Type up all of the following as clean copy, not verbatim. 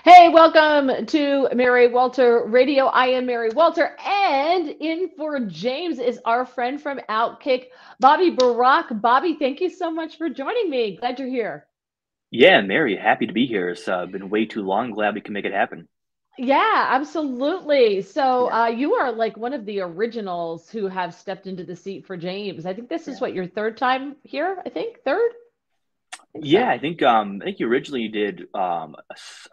Hey, welcome to Mary Walter Radio. I am Mary Walter, and in for James is our friend from Outkick, Bobby Barack. Bobby, thank you so much for joining me. Glad you're here. Yeah, Mary, happy to be here. It's been way too long. Glad we can make it happen. Yeah, absolutely. So, Yeah, you are like one of the originals who have stepped into the seat for James. I think this is yeah, what your third time here, I think. Third? I think yeah. so. I think you originally did a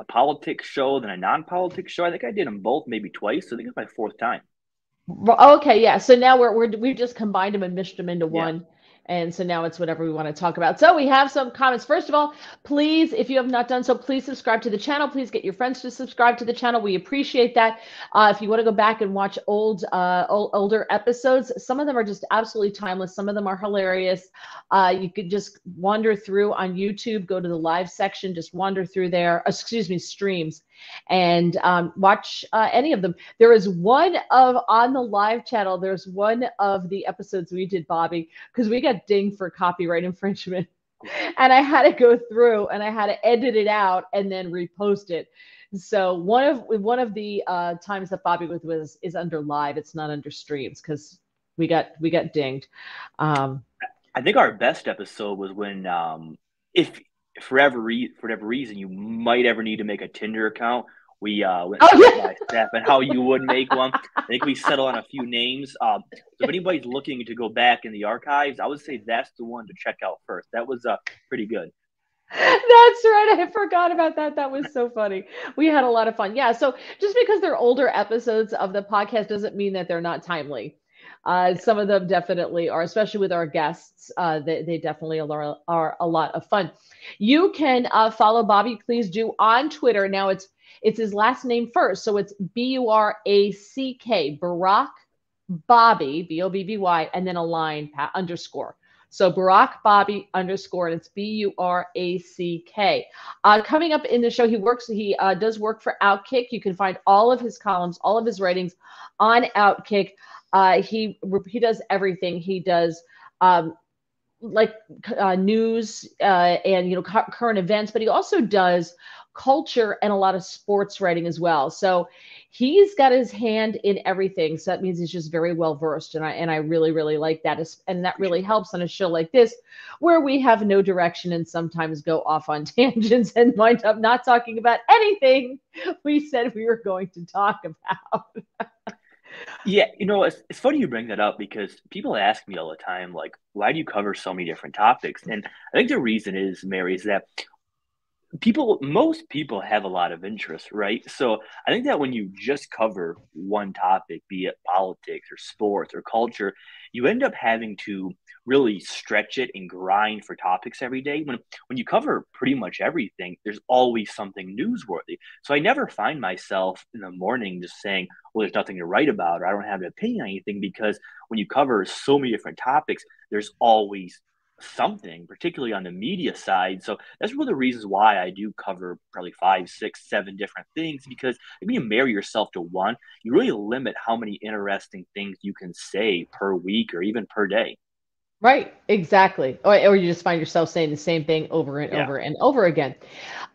politics show, then a non-politics show. I think I did them both, maybe twice. So I think it's my fourth time. Okay, yeah. So now we've just combined them and meshed them into Yeah. one. And so now it's whatever we want to talk about. So we have some comments. First of all, please, if you have not done so, please subscribe to the channel. Please get your friends to subscribe to the channel. We appreciate that. If you want to go back and watch older episodes, some of them are just absolutely timeless. Some of them are hilarious. You could just wander through on YouTube, go to the live section, just wander through there. Excuse me, streams, and watch any of them. There is one of on the live channel. There's one of the episodes we did, Bobby, because we got dinged for copyright infringement, and I had to go through and I had to edit it out and then repost it. So one of the times that Bobby was is under live. It's not under streams because we got dinged. Um, I think our best episode was when if for whatever reason you might ever need to make a Tinder account, we went oh step yeah. by step and how you would make one. I think we settled on a few names. So if anybody's looking to go back in the archives, I would say that's the one to check out first. That was pretty good. That's right. I forgot about that. That was so funny. We had a lot of fun. Yeah. So just because they're older episodes of the podcast doesn't mean that they're not timely. Some of them definitely are, especially with our guests. They definitely are a lot of fun. You can follow Bobby, please do, on Twitter. Now it's his last name first, so it's Burack, Barack Bobby, Bobby, and then a line underscore. So Barack Bobby underscore, and it's Burack. Coming up in the show, he does work for Outkick. You can find all of his columns, all of his writings on Outkick. He does everything. He does like news and current events, but he also does culture and a lot of sports writing as well. So he's got his hand in everything. So that means he's just very well versed, and I really like that. And that really Appreciate that. helps on a show like this, where we have no direction and sometimes go off on tangents and wind up not talking about anything we said we were going to talk about. Yeah, it's funny you bring that up because people ask me all the time, like, why do you cover so many different topics? And I think the reason is, Mary, is that most people have a lot of interest, right? So I think that when you just cover one topic, be it politics or sports or culture, you end up having to really stretch it and grind for topics every day. When you cover pretty much everything, there's always something newsworthy. So I never find myself in the morning just saying, well, there's nothing to write about, or I don't have an opinion on anything, because when you cover so many different topics, there's always something, particularly on the media side. So that's one of the reasons why I do cover probably five, six, seven different things, because if you marry yourself to one, you really limit how many interesting things you can say per week or even per day. Right, exactly. Or you just find yourself saying the same thing over and Yeah. over and over again.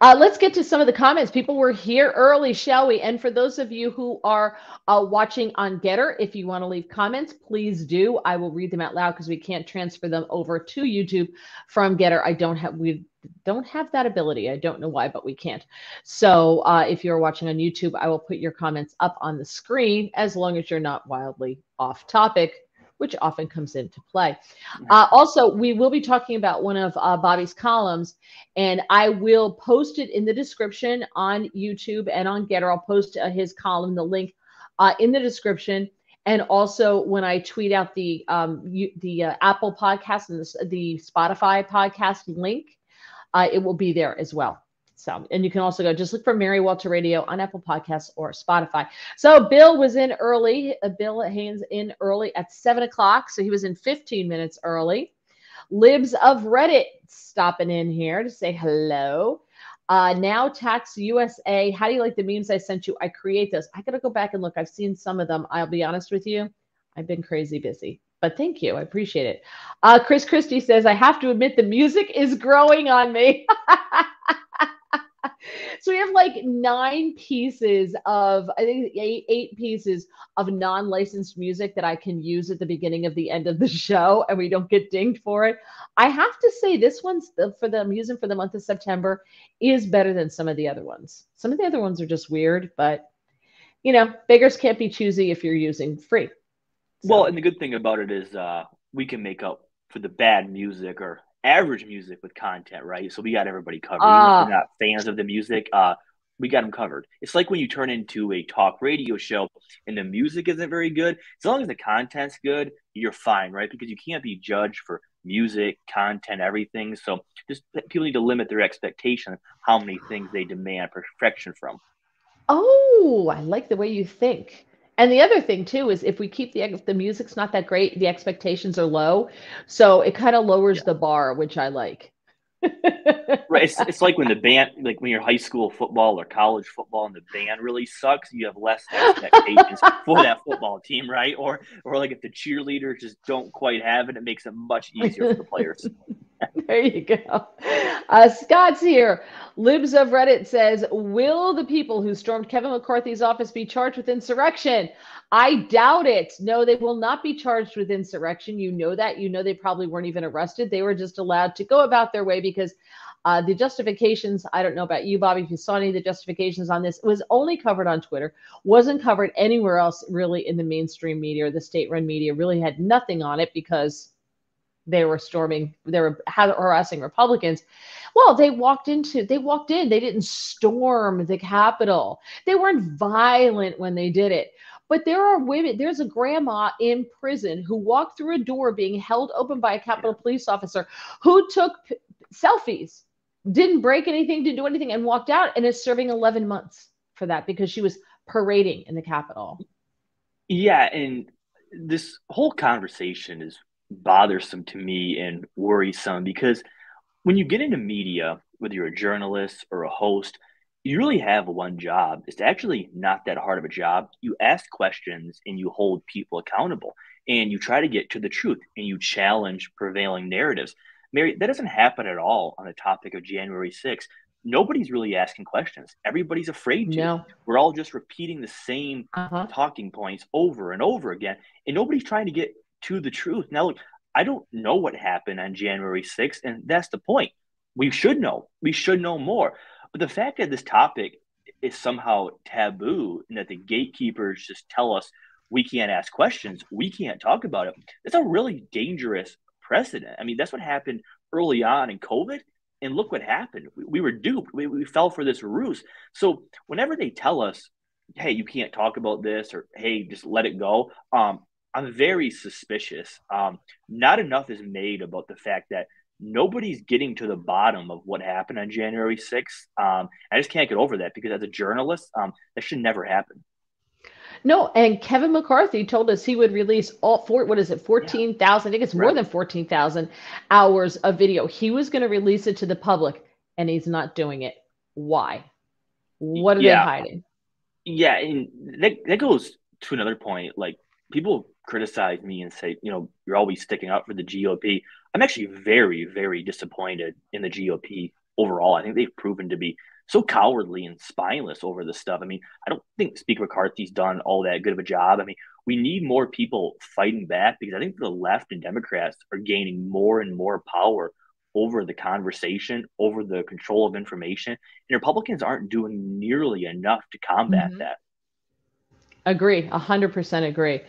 Let's get to some of the comments. People were here early, shall we? And for those of you who are watching on Getter, if you want to leave comments, please do. I will read them out loud because we can't transfer them over to YouTube from Getter. We don't have that ability. I don't know why, but we can't. So if you're watching on YouTube, I will put your comments up on the screen as long as you're not wildly off topic, which often comes into play. Also, we will be talking about one of Bobby's columns, and I will post it in the description on YouTube and on Getter. I'll post his column, the link in the description. And also, when I tweet out the Apple podcast and the Spotify podcast link, it will be there as well. So, and you can also go just look for Mary Walter Radio on Apple Podcasts or Spotify. So Bill was in early. Bill Haynes in early at 7 o'clock. So he was in 15 minutes early. Libs of Reddit stopping in here to say hello. Now Tax USA. How do you like the memes I sent you? I create those. I gotta go back and look. I've seen some of them. I'll be honest with you. I've been crazy busy. But thank you. I appreciate it. Chris Christie says, I have to admit the music is growing on me. So we have like 9 pieces of, I think eight pieces of non-licensed music that I can use at the beginning of the end of the show, and we don't get dinged for it. I have to say, this one's for the I'm using for the month of September is better than some of the other ones. Some of the other ones are just weird, but beggars can't be choosy if you're using free. Well, So, and the good thing about it is we can make up for the bad music or average music with content, right? So we got everybody covered. Even if they're ah, not fans of the music, we got them covered. It's like when you turn into a talk radio show and the music isn't very good. As long as the content's good, you're fine, right? Because you can't be judged for music, content, everything. So just people need to limit their expectation of how many things they demand perfection from. oh, I like the way you think. And the other thing too is if the music's not that great, the expectations are low, so it kind of lowers the bar, which I like. Right. It's like when the band, like when you're high school football or college football and the band really sucks, you have less expectations for that football team, right? Or like if the cheerleaders just don't quite have it, it makes it much easier for the players. There you go. Scott's here. Libs of Reddit says, will the people who stormed Kevin McCarthy's office be charged with insurrection? I doubt it. No, they will not be charged with insurrection. You know that. You know they probably weren't even arrested. They were just allowed to go about their way because the justifications, I don't know about you, Bobby, if you saw any of the justifications on this, it was only covered on Twitter, wasn't covered anywhere else really in the mainstream media or the state-run media, really had nothing on it because they were harassing Republicans. Well, they walked in, they didn't storm the Capitol. They weren't violent when they did it. But there's a grandma in prison who walked through a door being held open by a Capitol police officer who took selfies, didn't break anything, didn't do anything, and walked out and is serving 11 months for that because she was parading in the Capitol. Yeah, and this whole conversation is bothersome to me and worrisome because when you get into media, whether you're a journalist or a host, you really have one job. It's actually not that hard of a job. You ask questions and you hold people accountable and you try to get to the truth and you challenge prevailing narratives. Mary, that doesn't happen at all on the topic of January 6th. Nobody's really asking questions. Everybody's afraid to. No. We're all just repeating the same Uh-huh. talking points over and over again, and nobody's trying to get to the truth. Now, look, I don't know what happened on January 6th, and that's the point. We should know. We should know more. But the fact that this topic is somehow taboo and that the gatekeepers just tell us we can't ask questions, we can't talk about it, that's a really dangerous precedent. I mean, that's what happened early on in COVID. And look what happened. We were duped. We fell for this ruse. So whenever they tell us, hey, you can't talk about this, or hey, just let it go, I'm very suspicious. Not enough is made about the fact that nobody's getting to the bottom of what happened on January 6th. I just can't get over that because as a journalist, that should never happen. No, and Kevin McCarthy told us he would release what is it, Yeah, 14,000, I think it's more right. than 14,000 hours of video. He was going to release it to the public, and he's not doing it. Why? What are they Yeah, hiding? yeah, and that goes to another point. Like people criticize me and say, you're always sticking up for the GOP. I'm actually very, very disappointed in the GOP overall. I think they've proven to be so cowardly and spineless over this stuff. I mean, I don't think Speaker McCarthy's done all that good of a job. I mean, we need more people fighting back because I think the left and Democrats are gaining more and more power over the conversation, over the control of information. And Republicans aren't doing nearly enough to combat Mm-hmm. that. Agree, 100% agree.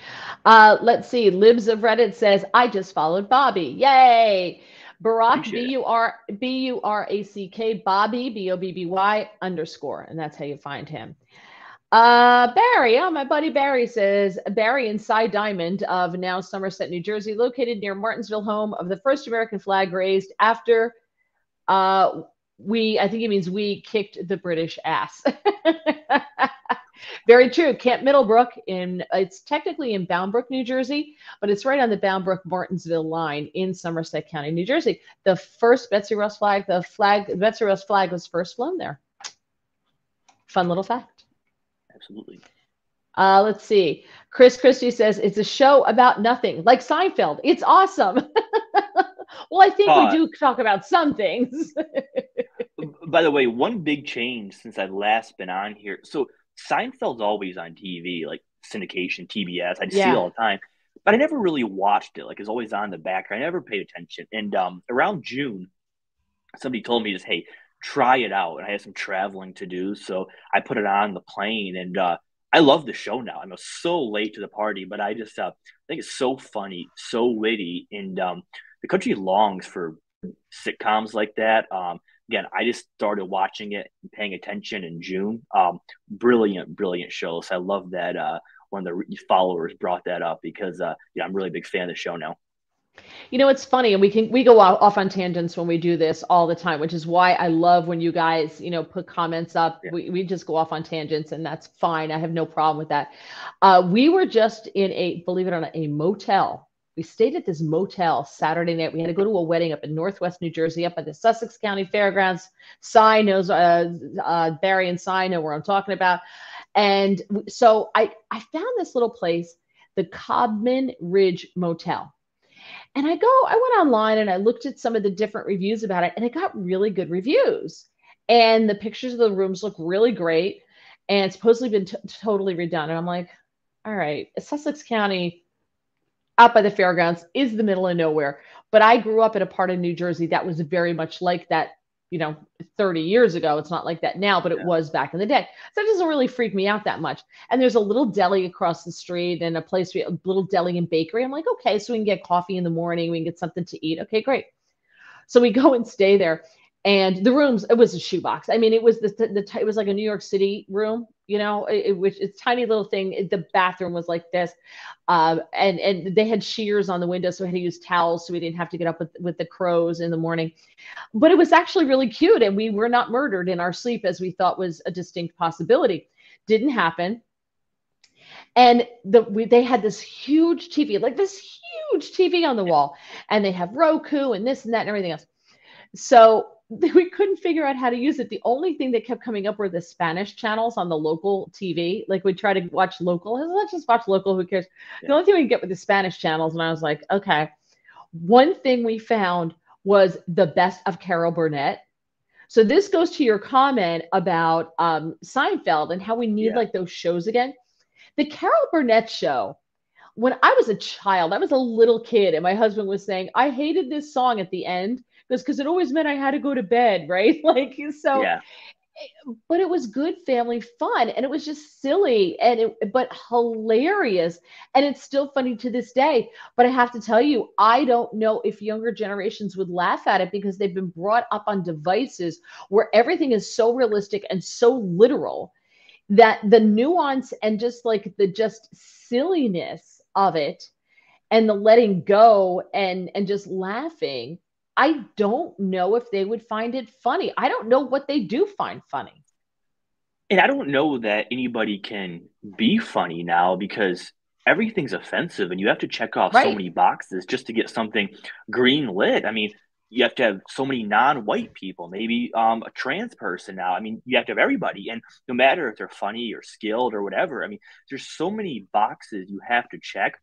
Let's see. Libs of Reddit says, I just followed Bobby. Yay. Barack, Appreciate it. Burack, Bobby, Bobby _ and that's how you find him. Barry, my buddy Barry says, Barry in Cy Diamond of now Somerset, New Jersey, located near Martinsville, home of the first American flag raised after I think he means we kicked the British ass. Very true. Camp Middlebrook it's technically in Bound Brook, New Jersey, but it's right on the Bound Brook Martinsville line in Somerset County, New Jersey. The first Betsy Ross flag, the Betsy Ross flag was first flown there. Fun little fact. Absolutely. Let's see. Chris Christie says it's a show about nothing, like Seinfeld. It's awesome. Well, I think we do talk about some things. By the way, one big change since I've last been on here. So Seinfeld's always on TV, like syndication, TBS. I just see it Yeah. all the time, but I never really watched it. Like it's always on the background. I never paid attention. And around June, somebody told me just, hey, try it out. And I had some traveling to do, so I put it on the plane, and I love the show now. I'm so late to the party, but I just think it's so funny, so witty, and the country longs for sitcoms like that. Again, I just started watching it and paying attention in June. Brilliant, brilliant show. So I love that one of the followers brought that up because yeah, I'm a really big fan of the show now. It's funny, and we go off on tangents when we do this all the time, which is why I love when you guys, put comments up. Yeah, We just go off on tangents, and that's fine. I have no problem with that. We were just in believe it or not, a motel. We stayed at this motel Saturday night. We had to go to a wedding up in Northwest New Jersey, up at the Sussex County Fairgrounds. Cy knows, Barry and Cy know where I'm talking about. And so I found this little place, the Codman Ridge Motel. And I went online and I looked at some of the different reviews about it, and it got really good reviews. And the pictures of the rooms look really great, and it's supposedly been totally redone. And I'm like, all right, Sussex County out by the fairgrounds is the middle of nowhere. But I grew up in a part of New Jersey that was very much like that, you know, 30 years ago. It's not like that now, but it yeah. was back in the day. So it doesn't really freak me out that much. And there's a little deli across the street and a little deli and bakery. I'm like, okay, so we can get coffee in the morning. We can get something to eat. Okay, great. So we go and stay there. And the rooms, it was a shoebox. I mean, it was it was like a New York City room, it's tiny little thing. The bathroom was like this, and they had shears on the window, so we had to use towels so we didn't have to get up with the crows in the morning. But it was actually really cute, and we were not murdered in our sleep as we thought was a distinct possibility. Didn't happen. And they had this huge TV, like this huge TV on the wall, and they have Roku and this and that and everything else. So we couldn't figure out how to use it. The only thing that kept coming up were the Spanish channels on the local TV. Like we'd try to watch local. Let's just watch local. Who cares? The Yeah. only thing we could get with the Spanish channels. And I was like, okay. One thing we found was the best of Carol Burnett. So this goes to your comment about Seinfeld and how we need Yeah. like those shows again. The Carol Burnett show, when I was a child, I was a little kid, and my husband was saying, I hated this song at the end because it always meant I had to go to bed, right? Like, so, Yeah. but it was good family fun, and it was just silly but hilarious. And it's still funny to this day. But I have to tell you, I don't know if younger generations would laugh at it because they've been brought up on devices where everything is so realistic and so literal that the nuance and just like the just silliness of it and the letting go and just laughing, I don't know if they would find it funny. I don't know what they do find funny. And I don't know that anybody can be funny now because everything's offensive and you have to check off so Right. many boxes just to get something green lit. I mean, you have to have so many non-white people, maybe a trans person now. I mean, you have to have everybody. And no matter if they're funny or skilled or whatever, I mean, there's so many boxes you have to check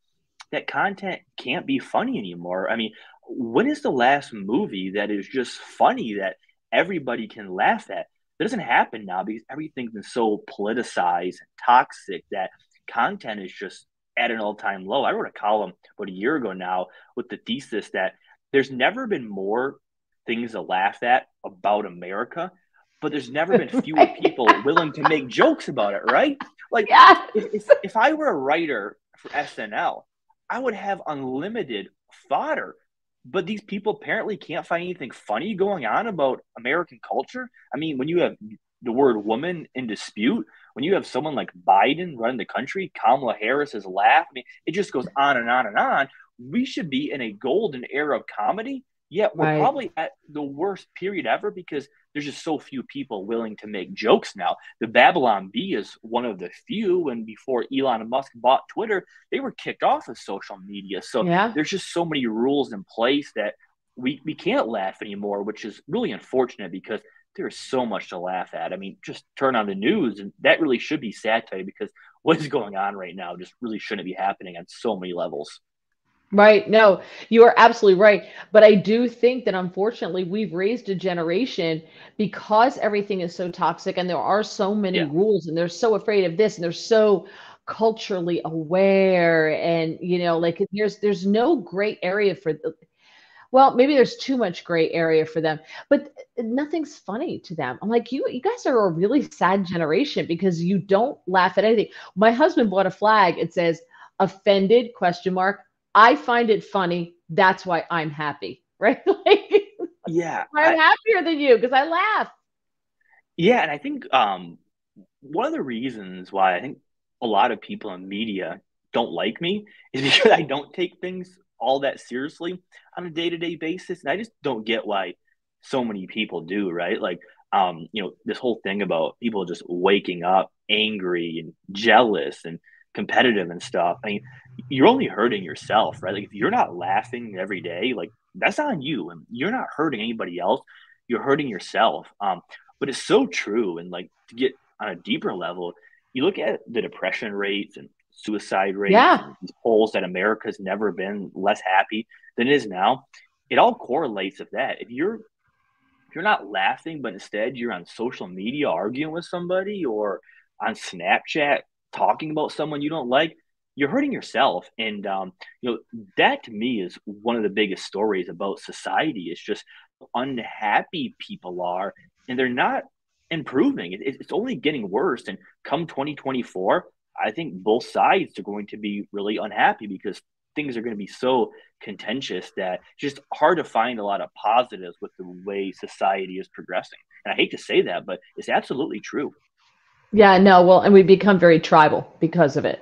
that content can't be funny anymore. I mean, when is the last movie that is just funny that everybody can laugh at? That doesn't happen now because everything's been so politicized and toxic that content is just at an all-time low. I wrote a column about a year ago now with the thesis that there's never been more things to laugh at about America, but there's never been fewer Right. people willing to make jokes about it, right? Like Yeah. if I were a writer for SNL, I would have unlimited fodder. But these people apparently can't find anything funny going on about American culture. I mean, when you have the word woman in dispute, when you have someone like Biden running the country, Kamala Harris's laugh, I mean, it just goes on and on and on. We should be in a golden era of comedy, yet we're Right. probably at the worst period ever because there's just so few people willing to make jokes now. The Babylon Bee is one of the few, and before Elon Musk bought Twitter, they were kicked off of social media. So Yeah. there's just so many rules in place that we can't laugh anymore, which is really unfortunate because there's so much to laugh at. I mean, just turn on the news, and that really should be satire because what is going on right now just really shouldn't be happening on so many levels. Right. No, you are absolutely right. But I do think that unfortunately we've raised a generation because everything is so toxic and there are so many Yeah, rules and they're so afraid of this and they're so culturally aware and like there's no gray area for well, maybe there's too much gray area for them, but nothing's funny to them. I'm like, you guys are a really sad generation because you don't laugh at anything. My husband bought a flag. It says offended question mark. I find it funny. That's why I'm happy. Right? Like yeah, I'm happier than you because I laugh. yeah, and I think one of the reasons why I think a lot of people in media don't like me is because I don't take things all that seriously on a day-to-day basis, and I just don't get why so many people do, right? Like, this whole thing about people just waking up angry and jealous and competitive and stuff. I mean, you're only hurting yourself, right? Like, if you're not laughing every day, like that's on you, and you're not hurting anybody else. You're hurting yourself. But it's so true, and like to get on a deeper level, you look at the depression rates and suicide rates Yeah. and these polls that America's never been less happy than it is now. It all correlates with that. If you're not laughing, but instead you're on social media arguing with somebody or on Snapchat talking about someone you don't like, you're hurting yourself. And that to me is one of the biggest stories about society. It's just how unhappy people are, and they're not improving. It's only getting worse. And come 2024, I think both sides are going to be really unhappy because things are going to be so contentious that it's just hard to find a lot of positives with the way society is progressing. And I hate to say that, but it's absolutely true. Yeah, no, well, and we become very tribal because of it,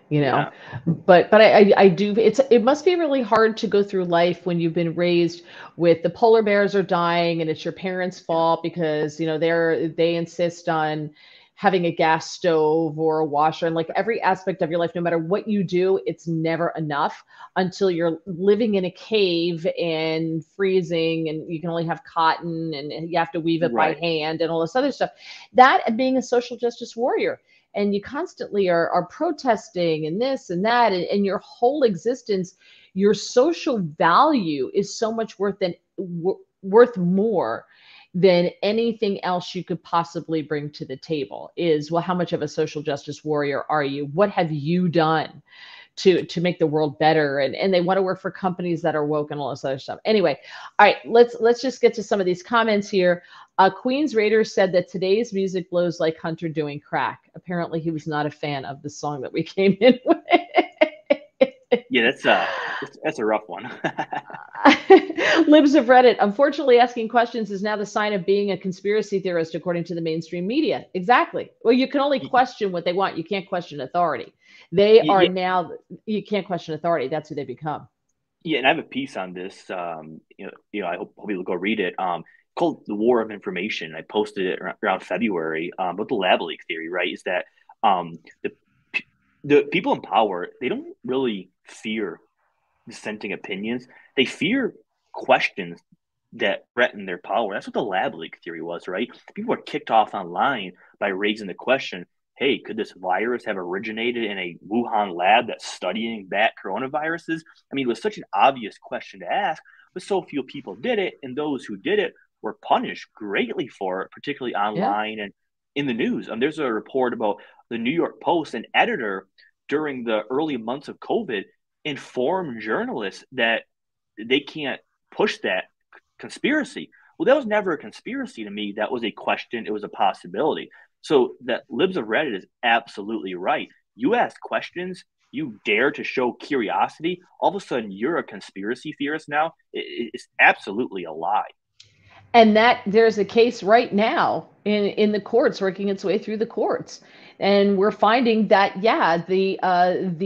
you know. Yeah. But I do it must be really hard to go through life when you've been raised with the polar bears are dying and it's your parents' Yeah. fault because, they insist on having a gas stove or a washer and like every aspect of your life, no matter what you do, it's never enough until you're living in a cave and freezing and you can only have cotton and you have to weave it by Right. hand and all this other stuff. That and being a social justice warrior and you constantly are protesting and this and that and your whole existence, your social value is so much worth more than anything else you could possibly bring to the table. Is, well, how much of a social justice warrior are you? What have you done to make the world better? And they want to work for companies that are woke and all this other stuff. Anyway, all right, let's just get to some of these comments here. Queen's Raiders said that today's music blows like Hunter doing crack. Apparently, he was not a fan of the song that we came in with. Yeah, that's a rough one. Libs of Reddit. Unfortunately, asking questions is now the sign of being a conspiracy theorist, according to the mainstream media. Exactly. Well, you can only question what they want. You can't question authority. They are Yeah, now, you can't question authority. That's who they become. yeah, and I have a piece on this. I hope you'll go read it. Called "The War of Information." I posted it around February. But the lab leak theory, right, is that um, the the people in power, they don't really fear dissenting opinions. They fear questions that threaten their power. That's what the lab leak theory was, right? People were kicked off online by raising the question, hey, could this virus have originated in a Wuhan lab that's studying bat coronaviruses? I mean, it was such an obvious question to ask, but so few people did it, and those who did it were punished greatly for it, particularly Yeah. online and in the news. There's a report about the New York Post, an editor during the early months of COVID informed journalists that they can't push that conspiracy. Well, that was never a conspiracy to me. That was a question. It was a possibility. So that Libs of Reddit is absolutely right. You ask questions, you dare to show curiosity, all of a sudden you're a conspiracy theorist now. It's absolutely a lie. And that there's a case right now in the courts working its way through the courts, and we're finding that yeah, the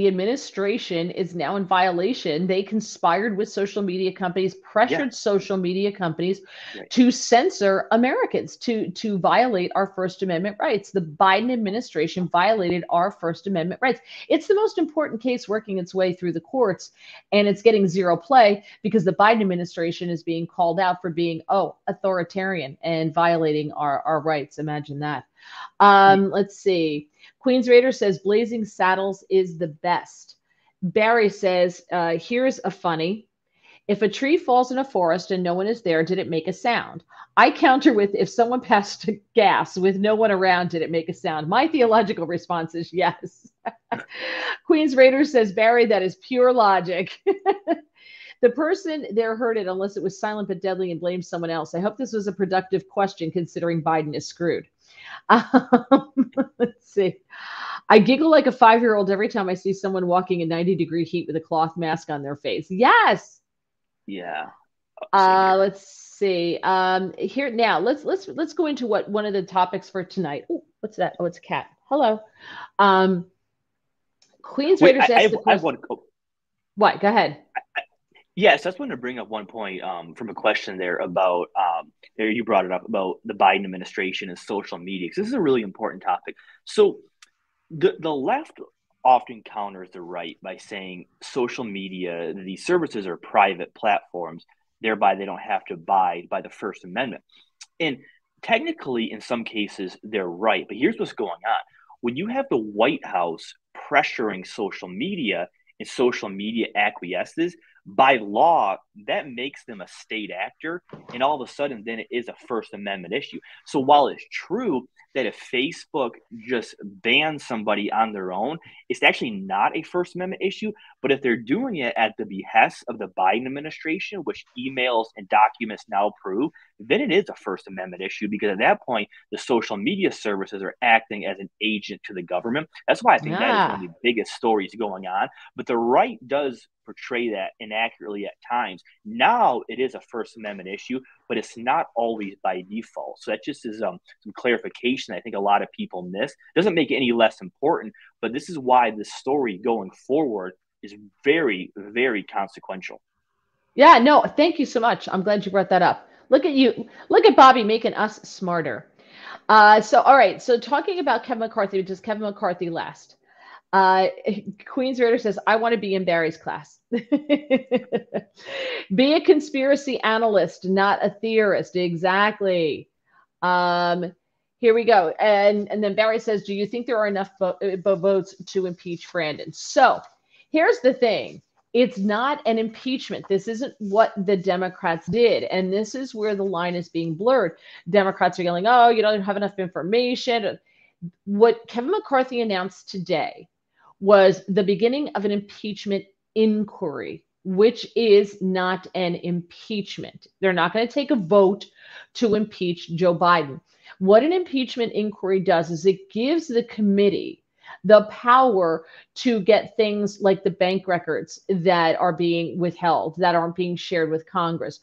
administration is now in violation. They conspired with social media companies, Yeah, pressured social media companies right. to censor Americans, to violate our First Amendment rights. The Biden administration violated our First Amendment rights. It's the most important case working its way through the courts, and it's getting zero play because the Biden administration is being called out for being, authoritarian and violating our rights. Imagine that. Let's see. Queen's Raider says Blazing Saddles is the best. Barry says, here's a funny. If a tree falls in a forest and no one is there, did it make a sound? I counter with, if someone passed gas with no one around, did it make a sound? My theological response is yes. Queen's Raider says, Barry, that is pure logic. The person there heard it unless it was silent but deadly and blamed someone else. I hope this was a productive question considering Biden is screwed. Let's see. I giggle like a 5-year-old every time I see someone walking in 90-degree heat with a cloth mask on their face. Yes. Yeah. Let's see. Here now. Let's go into what one of the topics for tonight. Oh, what's that? Oh, it's a cat. Hello. Queen's Raiders asked the question. What? Go ahead. Yes, I just wanted to bring up one point from a question there about there you brought it up about the Biden administration and social media. Because this is a really important topic. So the left often counters the right by saying social media, these services are private platforms, thereby they don't have to abide by the First Amendment. And technically, in some cases, they're right. But here's what's going on. When you have the White House pressuring social media and social media acquiesces, by law, that makes them a state actor. And all of a sudden, then it is a First Amendment issue. So while it's true that if Facebook just bans somebody on their own, it's actually not a First Amendment issue. But if they're doing it at the behest of the Biden administration, which emails and documents now prove, then it is a First Amendment issue because at that point, the social media services are acting as an agent to the government. That's why I think that is one of the biggest stories going on. But the right does portray that inaccurately at times. Now it is a First Amendment issue, but it's not always by default. So that just is some clarification I think a lot of people miss. Doesn't make it any less important, but this is why this story going forward is very, very consequential. Yeah, no, thank you so much. I'm glad you brought that up. Look at you. Look at Bobby making us smarter. So, all right. So talking about Kevin McCarthy, which is Kevin McCarthy last. Queen's Raider says, I want to be in Barry's class. Be a conspiracy analyst, not a theorist. Exactly. Here we go. And then Barry says, do you think there are enough votes to impeach Brandon? So here's the thing. It's not an impeachment. This isn't what the Democrats did. And this is where the line is being blurred. Democrats are yelling, oh, you don't have enough information. What Kevin McCarthy announced today was the beginning of an impeachment inquiry, which is not an impeachment. They're not going to take a vote to impeach Joe Biden. What an impeachment inquiry does is it gives the committee the power to get things like the bank records that are being withheld, that aren't being shared with Congress,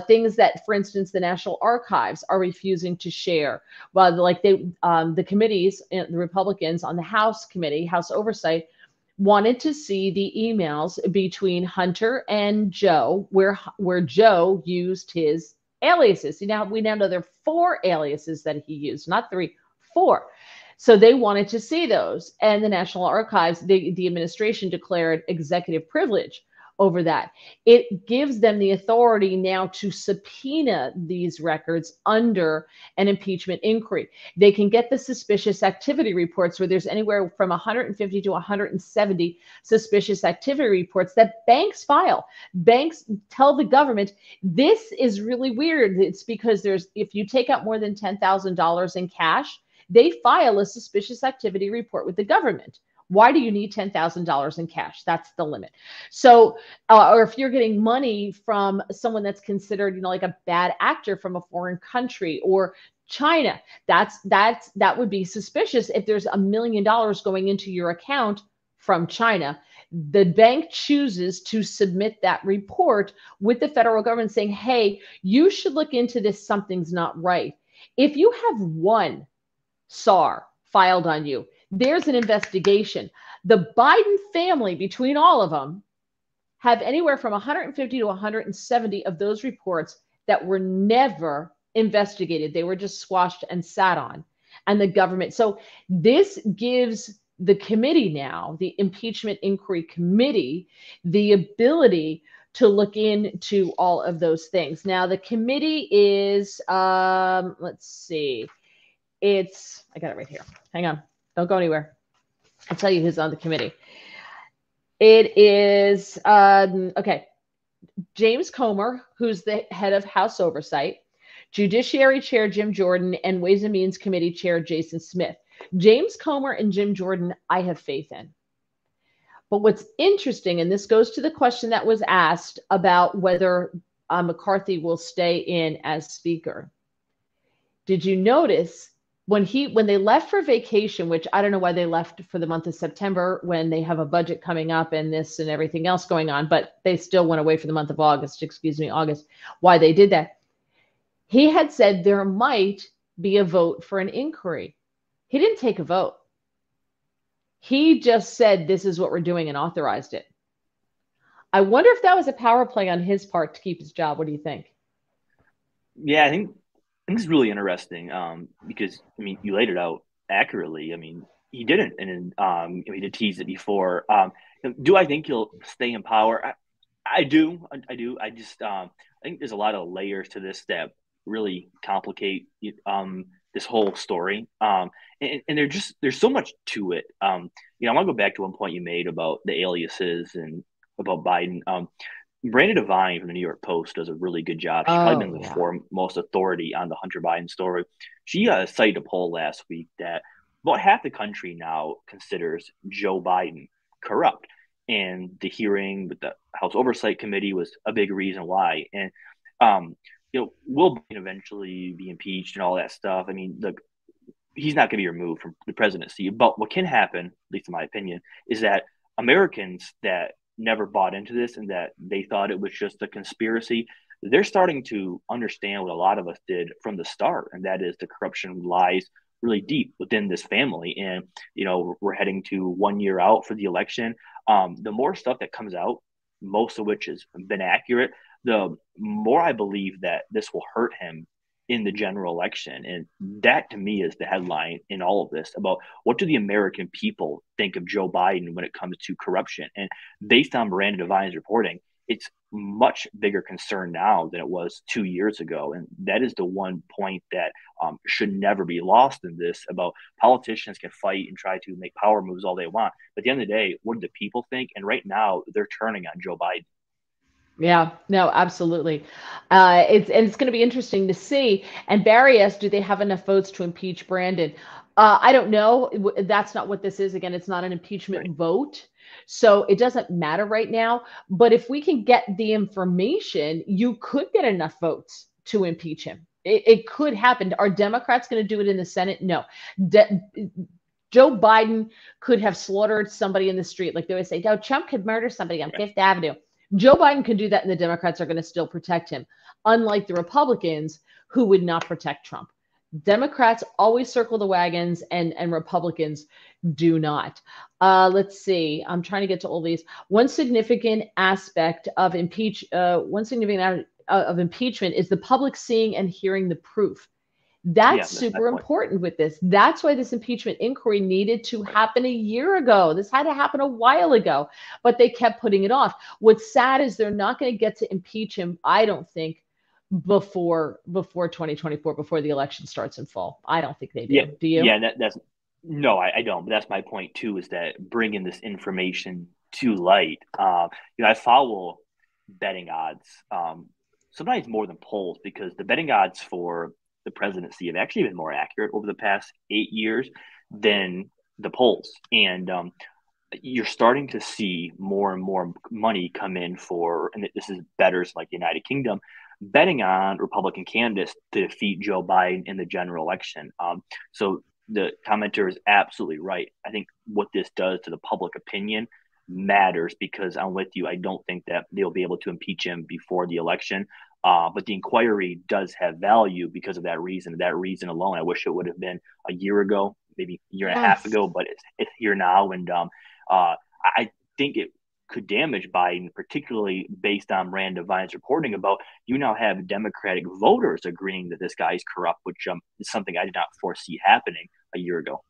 things that, for instance, the National Archives are refusing to share. Well, like the committees, the Republicans on the House committee, House Oversight, wanted to see the emails between Hunter and Joe, where Joe used his aliases. We now know there are 4 aliases that he used, not 3, 4. So they wanted to see those. And the National Archives, the administration declared executive privilege over that. It gives them the authority now to subpoena these records under an impeachment inquiry. They can get the suspicious activity reports where there's anywhere from 150 to 170 suspicious activity reports that banks file. Banks tell the government, this is really weird. It's because if you take out more than $10,000 in cash, they file a suspicious activity report with the government. Why do you need $10,000 in cash? That's the limit. So, or if you're getting money from someone that's considered, like a bad actor from a foreign country or China, that would be suspicious if there's $1 million going into your account from China. The bank chooses to submit that report with the federal government saying, hey, you should look into this. Something's not right. If you have one SAR filed on you, there's an investigation. The Biden family, between all of them, have anywhere from 150 to 170 of those reports that were never investigated. They were just squashed and sat on. And the government. So this gives the committee now, the impeachment inquiry committee, the ability to look into all of those things. Now, the committee is, let's see. I got it right here. Hang on. Don't go anywhere. I'll tell you who's on the committee. It is okay. James Comer, who's the head of House Oversight, Judiciary Chair Jim Jordan, and Ways and Means Committee Chair Jason Smith. James Comer and Jim Jordan, I have faith in. But what's interesting, and this goes to the question that was asked about whether McCarthy will stay in as Speaker. Did you notice when they left for vacation, which I don't know why they left for the month of September when they have a budget coming up and this and everything else going on, but they still went away for the month of August, August, why they did that. He had said there might be a vote for an inquiry. He didn't take a vote. He just said, this is what we're doing, and authorized it. I wonder if that was a power play on his part to keep his job. What do you think? Yeah, I think it's really interesting because, I mean, you laid it out accurately. I mean, he didn't, and he did tease it before. Do I think he'll stay in power? I do. I do. I just I think there's a lot of layers to this that really complicate this whole story. And there's so much to it. I want to go back to one point you made about the aliases and about Biden. Brandon Devine from the New York Post does a really good job. She's probably Oh, been the yeah. foremost authority on the Hunter Biden story. She cited a poll last week that about half the country now considers Joe Biden corrupt. And the hearing with the House Oversight Committee was a big reason why. And um, will Biden eventually be impeached and all that stuff? I mean, he's not going to be removed from the presidency. But what can happen, at least in my opinion, is that Americans that never bought into this and that they thought it was just a conspiracy, they're starting to understand what a lot of us did from the start, and that is the corruption lies really deep within this family. And we're heading to 1 year out for the election. The more stuff that comes out, most of which has been accurate, the more I believe that this will hurt him in the general election. And that to me is the headline in all of this about what do the American people think of Joe Biden when it comes to corruption. And based on Miranda Devine's reporting, it's much bigger concern now than it was 2 years ago. And that is the one point that should never be lost in this about politicians can fight and try to make power moves all they want. But at the end of the day, what do the people think? And right now, they're turning on Joe Biden. Yeah, no, absolutely. It's going to be interesting to see. And Barry asked, do they have enough votes to impeach Brandon? I don't know. That's not what this is. Again, it's not an Right. impeachment vote, so it doesn't matter right now. But if we can get the information, you could get enough votes to impeach him. It could happen. Are Democrats going to do it in the Senate? No. De- Joe Biden could have slaughtered somebody in the street, like they would say. No, Trump could murder somebody on Yeah. Fifth Avenue. Joe Biden can do that, and the Democrats are going to still protect him, unlike the Republicans who would not protect Trump. Democrats always circle the wagons, and Republicans do not. Let's see. I'm trying to get to all these. One significant of impeachment is the public seeing and hearing the proof. Yeah, That's that's my super point. important with this. That's why this impeachment inquiry needed to Right. happen a year ago. This had to happen a while ago, but they kept putting it off. What's sad is they're not going to get to impeach him, I don't think, before 2024, before the election starts in fall. I don't think they Yeah, do. Do you? yeah, that's no, I don't. But that's my point too. Is that bringing this information to light? I follow betting odds, sometimes more than polls, because the betting odds for the presidency have actually been more accurate over the past 8 years than the polls, and you're starting to see more and more money come in for, and this is bettors like the United Kingdom, betting on Republican candidates to defeat Joe Biden in the general election. So the commenter is absolutely right. I think what this does to the public opinion matters because I'm with you. I don't think that they'll be able to impeach him before the election. But the inquiry does have value because of that reason. That reason alone, I wish it would have been a year ago, maybe a year and a half Yes. ago, but it's here now. And I think it could damage Biden, particularly based on Rand Devine's reporting about you now have Democratic voters agreeing that this guy is corrupt, which is something I did not foresee happening a year ago.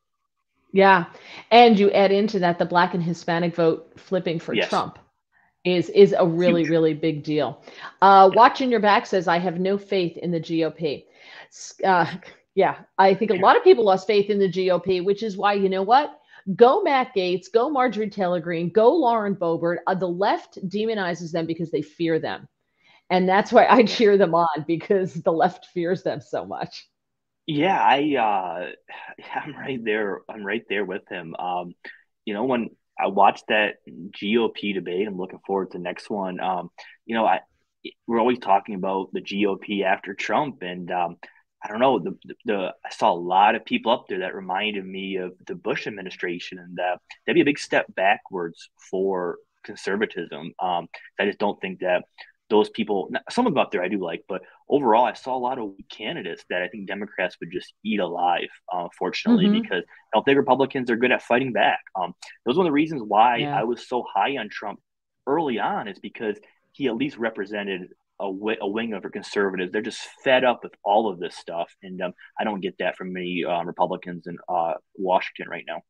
Yeah. And you add into that the Black and Hispanic vote flipping for Yes, Trump is a really, huge. really big deal. Yeah, Watching your back says, I have no faith in the GOP. Uh, yeah, I think a sure. lot of people lost faith in the GOP, which is why, you know what? Go Matt Gaetz, go Marjorie Taylor Greene, go Lauren Boebert. The left demonizes them because they fear them. And that's why I cheer them on, because the left fears them so much. Yeah, I'm right there. I'm right there with him. When I watched that GOP debate, I'm looking forward to the next one. You know, I we're always talking about the GOP after Trump, and I don't know, I saw a lot of people up there that reminded me of the Bush administration, and that'd be a big step backwards for conservatism. I just don't think that those people, some of them up there I do like, but overall, I saw a lot of weak candidates that I think Democrats would just eat alive, fortunately, Mm-hmm. because I don't think Republicans are good at fighting back. That was one of the reasons why Yeah. I was so high on Trump early on, is because he at least represented a wing of conservatives. They're just fed up with all of this stuff, and I don't get that from many Republicans in Washington right now.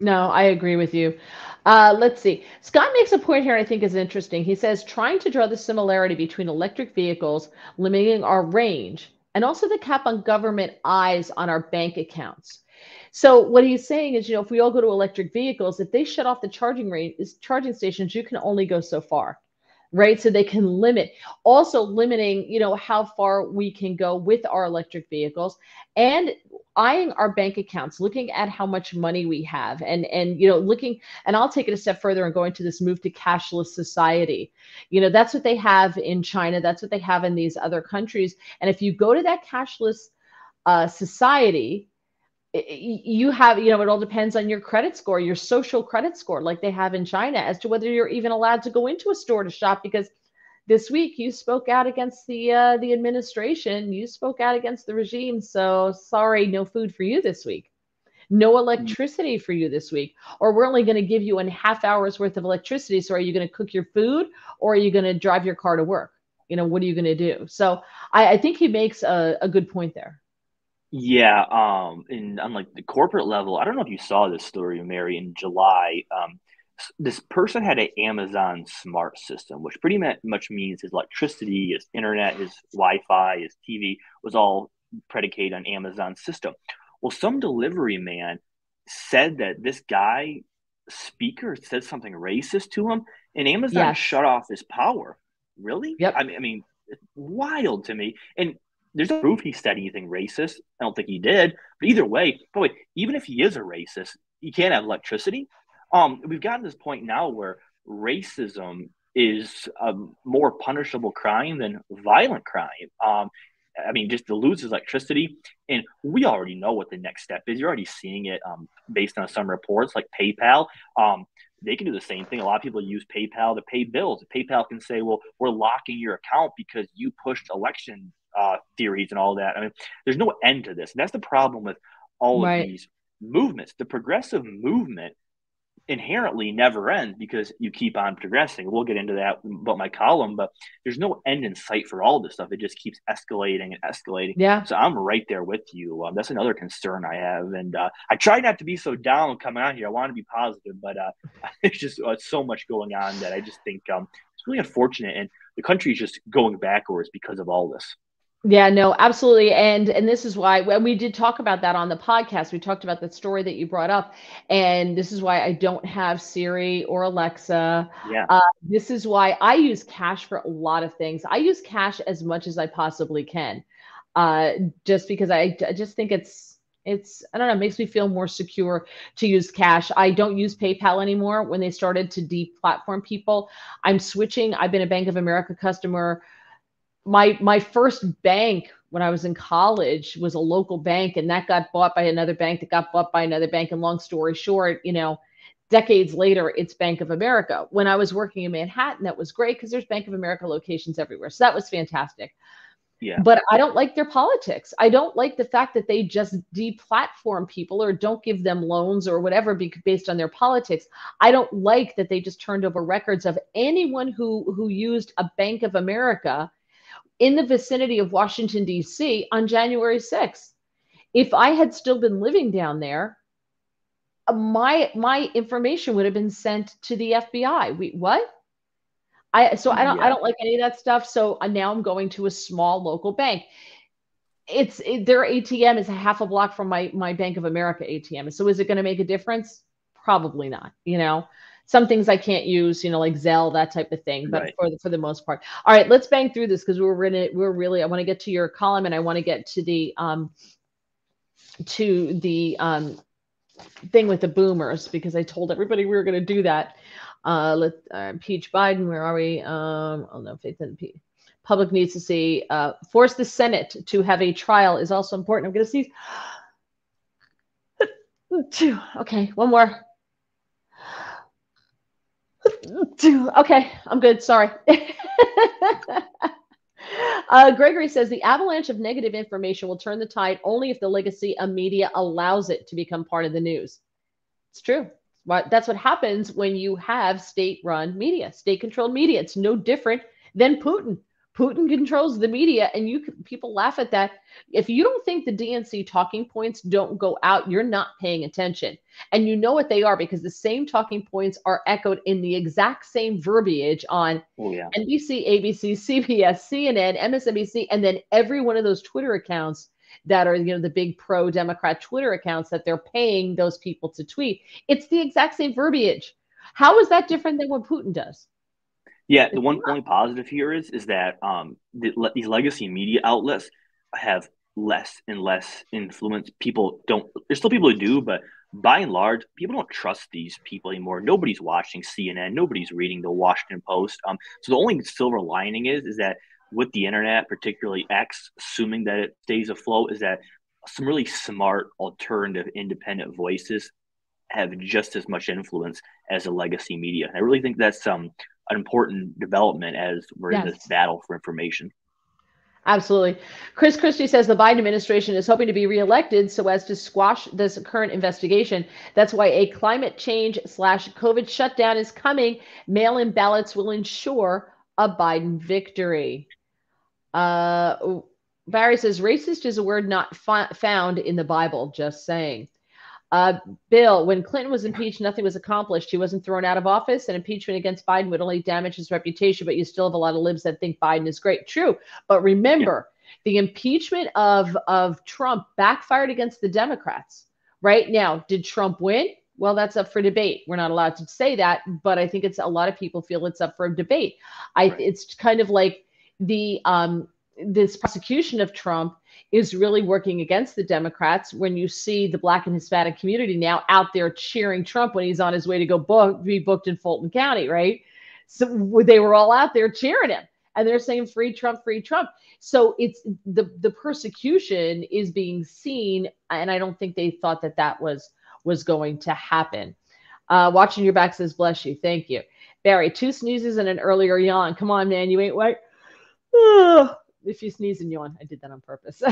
No, I agree with you. Let's see. Scott makes a point here I think is interesting. He says trying to draw the similarity between electric vehicles, limiting our range, and also the cap on government eyes on our bank accounts. So what he's saying is, if we all go to electric vehicles, if they shut off the charging stations, you can only go so far, right? So they can limit, also limiting, how far we can go with our electric vehicles, and eyeing our bank accounts, looking at how much money we have, and looking, and I'll take it a step further and going to this move to cashless society. That's what they have in China. That's what they have in these other countries. And if you go to that cashless society, you have, it all depends on your credit score, your social credit score, like they have in China, as to whether you're even allowed to go into a store to shop. Because this week you spoke out against the administration, you spoke out against the regime. So sorry, no food for you this week, no electricity for you this week, or we're only going to give you a half hour's worth of electricity. So are you going to cook your food, or are you going to drive your car to work? What are you going to do? So I think he makes a good point there. Yeah, and on like the corporate level, I don't know if you saw this story, Mary, in July. This person had an Amazon Smart System, which pretty much means his electricity, his internet, his Wi-Fi, his TV was all predicated on Amazon's system. Well, some delivery man said that this guy speaker said something racist to him, and Amazon Yes. shut off his power. Really? Yep. I mean, it's wild to me. And there's no proof he said anything racist. I don't think he did. But either way, boy, even if he is a racist, you can't have electricity. We've gotten to this point now where racism is a more punishable crime than violent crime. I mean, just to lose his electricity, and we already know what the next step is. You're already seeing it based on some reports, like PayPal. They can do the same thing. A lot of people use PayPal to pay bills. PayPal can say, "Well, we're locking your account because you pushed election theories and all that." I mean, there's no end to this. And that's the problem with all of Right. these movements. The progressive movement inherently never ends because you keep on progressing. We'll get into that about my column, but there's no end in sight for all this stuff. It just keeps escalating and escalating. Yeah. So I'm right there with you. That's another concern I have, and I try not to be so down coming out here. I want to be positive, but it's just so much going on that I just think it's really unfortunate, and the country is just going backwards because of all this. Yeah, no, absolutely. And this is why when we did talk about that on the podcast, we talked about that story that you brought up. And this is why I don't have Siri or Alexa. Yeah. This is why I use Cash for a lot of things. I use Cash as much as I possibly can. Just because I just think it's I don't know, it makes me feel more secure to use Cash. I don't use PayPal anymore. When they started to deplatform people, I'm switching. I've been a Bank of America customer. My first bank when I was in college was a local bank, and that got bought by another bank that got bought by another bank. And long story short, decades later, it's Bank of America. When I was working in Manhattan, that was great because there's Bank of America locations everywhere. So that was fantastic. Yeah. But I don't like their politics. I don't like the fact that they just deplatform people or don't give them loans or whatever based on their politics. I don't like that they just turned over records of anyone who used a Bank of America in the vicinity of Washington, D.C. on January 6th. If I had still been living down there, my information would have been sent to the FBI. What? I Yeah. don't like any of that stuff. So now I'm going to a small local bank. Their ATM is a half a block from my Bank of America ATM. So is it going to make a difference? probably not, some things I can't use, like Zelle, that type of thing, but Right. for the most part. All right, let's bang through this because I want to get to your column, and I want to get to the thing with the boomers, because I told everybody we were going to do that. Let impeach Biden. Where are we? Oh no, faith in public needs to see. Force the Senate to have a trial is also important. I'm going to see. Okay, one more. Okay, I'm good. Sorry. Gregory says the avalanche of negative information will turn the tide only if the legacy of media allows it to become part of the news. It's true. That's what happens when you have state-run media, state-controlled media. It's no different than Putin. Putin controls the media, and people laugh at that. If you don't think the DNC talking points don't go out, you're not paying attention. And you know what they are, because the same talking points are echoed in the exact same verbiage on NBC, ABC, CBS, CNN, MSNBC, and then every one of those Twitter accounts that are, the big pro-Democrat Twitter accounts that they're paying those people to tweet. It's the exact same verbiage. How is that different than what Putin does? Yeah, the one only positive here is that these legacy media outlets have less and less influence. People don't. There's still people who do, but by and large, people don't trust these people anymore. Nobody's watching CNN. Nobody's reading the Washington Post. So the only silver lining is that with the internet, particularly X, assuming that it stays afloat, is that some really smart, alternative, independent voices have just as much influence as the legacy media. And I really think that's an important development as we're in this battle for information. Absolutely. Chris Christie says the Biden administration is hoping to be reelected so as to squash this current investigation. That's why a climate change / COVID shutdown is coming. Mail-in ballots will ensure a Biden victory. Barry says racist is a word not found in the Bible. Just saying. Bill, when Clinton was impeached, nothing was accomplished. He wasn't thrown out of office, and impeachment against Biden would only damage his reputation, but you still have a lot of libs that think Biden is great. True. But remember, the impeachment of Trump backfired against the Democrats. Right now, did Trump win? Well, that's up for debate. We're not allowed to say that, but I think a lot of people feel it's up for debate. It's kind of like this prosecution of Trump is really working against the Democrats when you see the Black and Hispanic community now out there cheering Trump when he's on his way to be booked in Fulton County, right? So they were all out there cheering him, and they're saying free Trump, free Trump. So it's the persecution is being seen, and I don't think they thought that was going to happen. Watching your back says, bless you. Thank you. Barry, 2 sneezes and an earlier yawn. Come on, man. You ain't white. If you sneeze and yawn, I did that on purpose.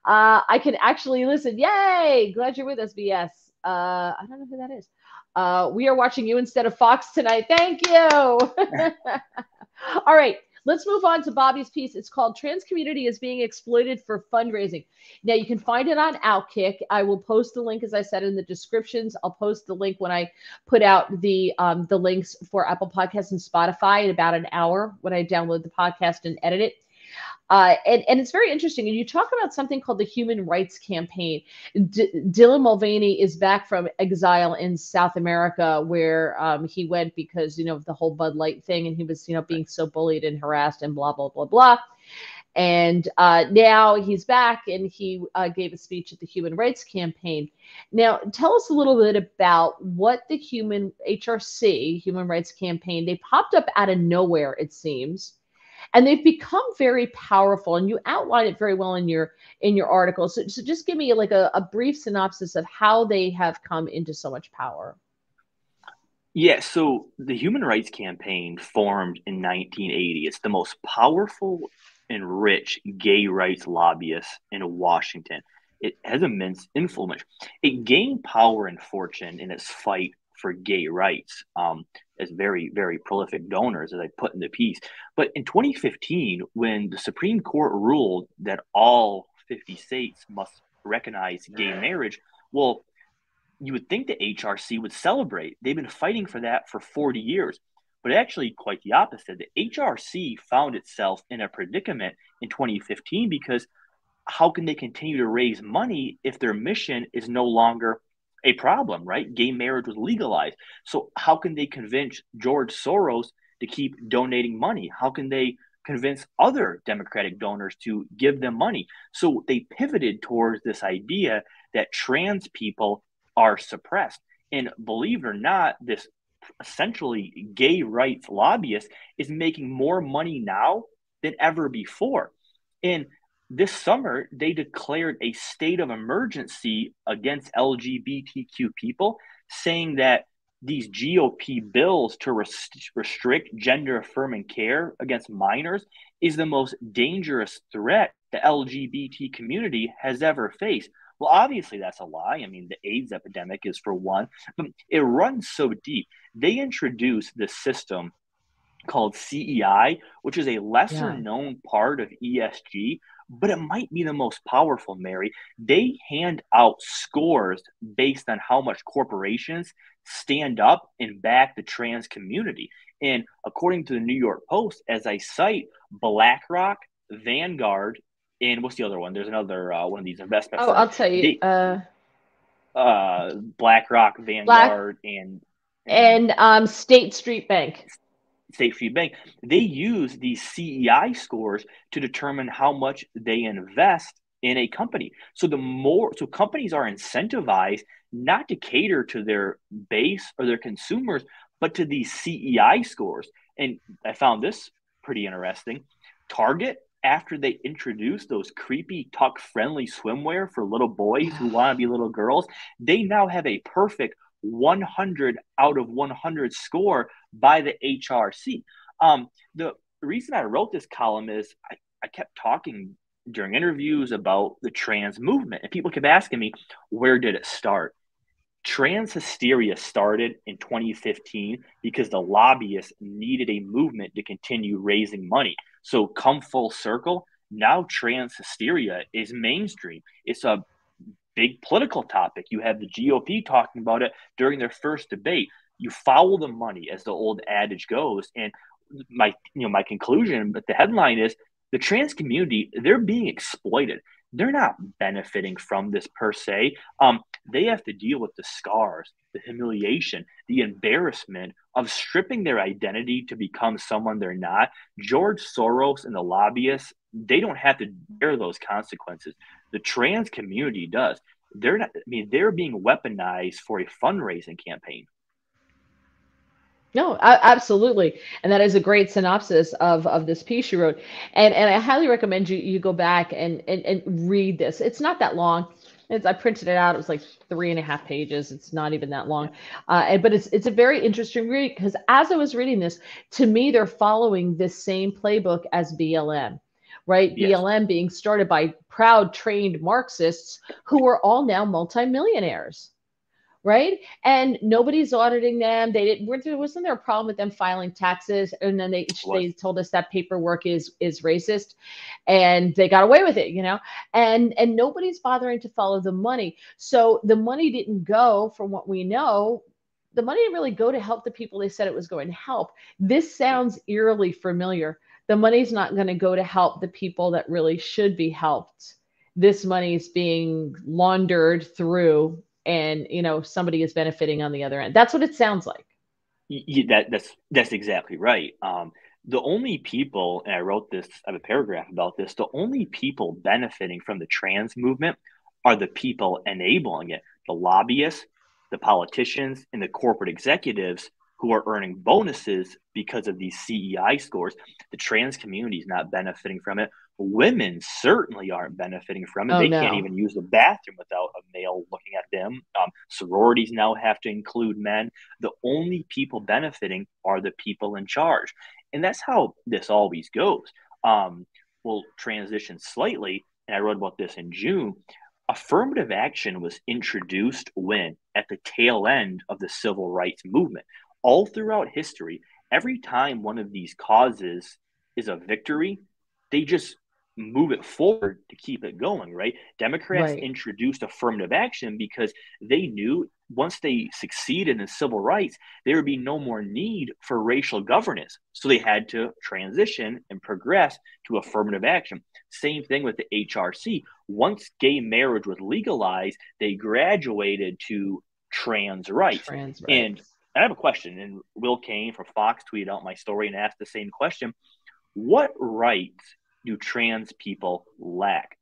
I can actually listen. Yay! Glad you're with us, BS. I don't know who that is. We are watching you instead of Fox tonight. Thank you. All right. Let's move on to Bobby's piece. It's called Trans Community is Being Exploited for Fundraising. Now, you can find it on Outkick. I will post the link, as I said, in the descriptions. I'll post the link when I put out the links for Apple Podcasts and Spotify in about an hour when I download the podcast and edit it. And it's very interesting. And you talk about something called the Human Rights Campaign. Dylan Mulvaney is back from exile in South America, where he went because, of the whole Bud Light thing. And he was, being so bullied and harassed and blah, blah, blah, blah. And now he's back, and he gave a speech at the Human Rights Campaign. Now, tell us a little bit about what the HRC, Human Rights Campaign, they popped up out of nowhere, it seems. And they've become very powerful, and you outline it very well in your article. So just give me like a brief synopsis of how they have come into so much power. Yeah, so the Human Rights Campaign formed in 1980. It's the most powerful and rich gay rights lobbyist in Washington. It has immense influence. It gained power and fortune in its fight for gay rights as very, very prolific donors, as I put in the piece. But in 2015, when the Supreme Court ruled that all 50 states must recognize gay marriage, well, you would think the HRC would celebrate. They've been fighting for that for 40 years. But actually, quite the opposite. The HRC found itself in a predicament in 2015 because how can they continue to raise money if their mission is no longer a problem, right? Gay marriage was legalized. So how can they convince George Soros to keep donating money? How can they convince other Democratic donors to give them money? So they pivoted towards this idea that trans people are suppressed. And believe it or not, this essentially gay rights lobbyist is making more money now than ever before. And this summer, they declared a state of emergency against LGBTQ people, saying that these GOP bills to restrict gender affirming care against minors is the most dangerous threat the LGBT community has ever faced. Well, obviously, that's a lie. I mean, the AIDS epidemic is for one, but it runs so deep. They introduced this system called CEI, which is a lesser Yeah. known part of ESG, but it might be the most powerful, Mary. They hand out scores based on how much corporations stand up and back the trans community. And according to the New York Post, as I cite, BlackRock, Vanguard, and what's the other one? There's another one of these investment Oh, firms. I'll tell you. They BlackRock, Black Vanguard, and and State Street Bank. State Street Bank, they use these CEI scores to determine how much they invest in a company. So companies are incentivized not to cater to their base or their consumers, but to these CEI scores. And I found this pretty interesting. Target, after they introduced those creepy tuck friendly swimwear for little boys who want to be little girls, they now have a perfect 100 out of 100 score by the HRC. The reason I wrote this column is I kept talking during interviews about the trans movement, and people kept asking me, where did it start? Trans hysteria started in 2015 because the lobbyists needed a movement to continue raising money. So, come full circle, now trans hysteria is mainstream. It's a big political topic. You have the GOP talking about it during their first debate. You follow the money, as the old adage goes. And my conclusion, but the headline is the trans community, they're being exploited. They're not benefiting from this per se. They have to deal with the scars, the humiliation, the embarrassment of stripping their identity to become someone they're not. George Soros and the lobbyists, they don't have to bear those consequences. The trans community does. They're not. I mean, they're being weaponized for a fundraising campaign. No, absolutely, and that is a great synopsis of this piece you wrote, and I highly recommend you go back and read this. It's not that long. I printed it out. It was like 3.5 pages. It's not even that long, Yeah. but it's a very interesting read because as I was reading this, to me they're following this same playbook as BLM, right? Yes. BLM being started by proud trained Marxists who are all now multimillionaires, right? And nobody's auditing them. They didn't. Wasn't there a problem with them filing taxes? And then Was. they told us that paperwork is racist, and they got away with it, you know. And nobody's bothering to follow the money. So the money didn't go, from what we know. The money didn't really go to help the people they said it was going to help. This Yeah. sounds eerily familiar. The money's not going to go to help the people that really should be helped. This money is being laundered through, and somebody is benefiting on the other end. That's what it sounds like. That's exactly right. The only people, and I wrote this, I have a paragraph about this. The only people benefiting from the trans movement are the people enabling it, the lobbyists, the politicians, and the corporate executives who are earning bonuses because of these CEI scores. The trans community is not benefiting from it. Women certainly aren't benefiting from it. Oh They can't no. even use the bathroom without a male looking at them. Sororities now have to include men. The only people benefiting are the people in charge. And that's how this always goes. We'll transition slightly, and I wrote about this in June. Affirmative action was introduced when, at the tail end of the civil rights movement, all throughout history, every time one of these causes is a victory, they just move it forward to keep it going, right? Democrats Right. introduced affirmative action because they knew once they succeeded in civil rights, there would be no more need for racial governance. So they had to transition and progress to affirmative action. Same thing with the HRC. Once gay marriage was legalized, they graduated to trans rights. Trans And rights. I have a question, and Will Kane from Fox tweeted out my story and asked the same question. What rights do trans people lack?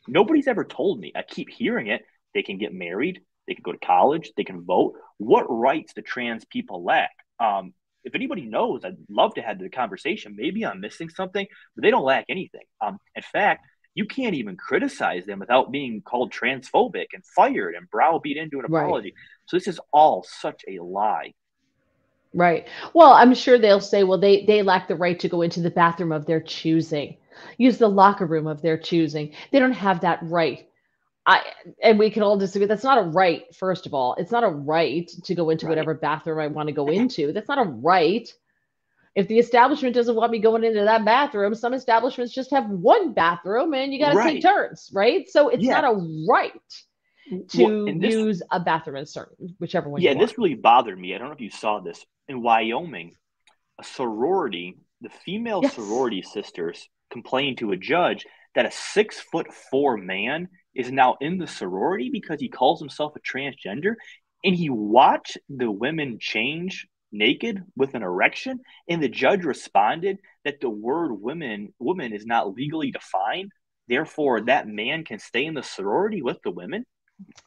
Nobody's ever told me. I keep hearing it. They can get married. They can go to college. They can vote. What rights do trans people lack? If anybody knows, I'd love to have the conversation. Maybe I'm missing something, but they don't lack anything. In fact, you can't even criticize them without being called transphobic and fired and browbeat into an Right. apology. So this is all such a lie. Right. Well, I'm sure they'll say, well, they lack the right to go into the bathroom of their choosing, use the locker room of their choosing. They don't have that right. I and we can all disagree. That's not a right, first of all. It's not a right to go into Right. whatever bathroom I want to go into. That's not a right. If the establishment doesn't want me going into that bathroom, some establishments just have one bathroom and you got to take Right. turns, right? So it's not Yeah. a right Well, to and this use a bathroom in certain, whichever one Yeah, you and want. this really bothered me. I don't know if you saw this. In Wyoming, a sorority, the female Yes. sorority sisters complained to a judge that a 6'4" man is now in the sorority because he calls himself a transgender, and he watched the women change naked with an erection, and the judge responded that the word woman is not legally defined. Therefore, that man can stay in the sorority with the women.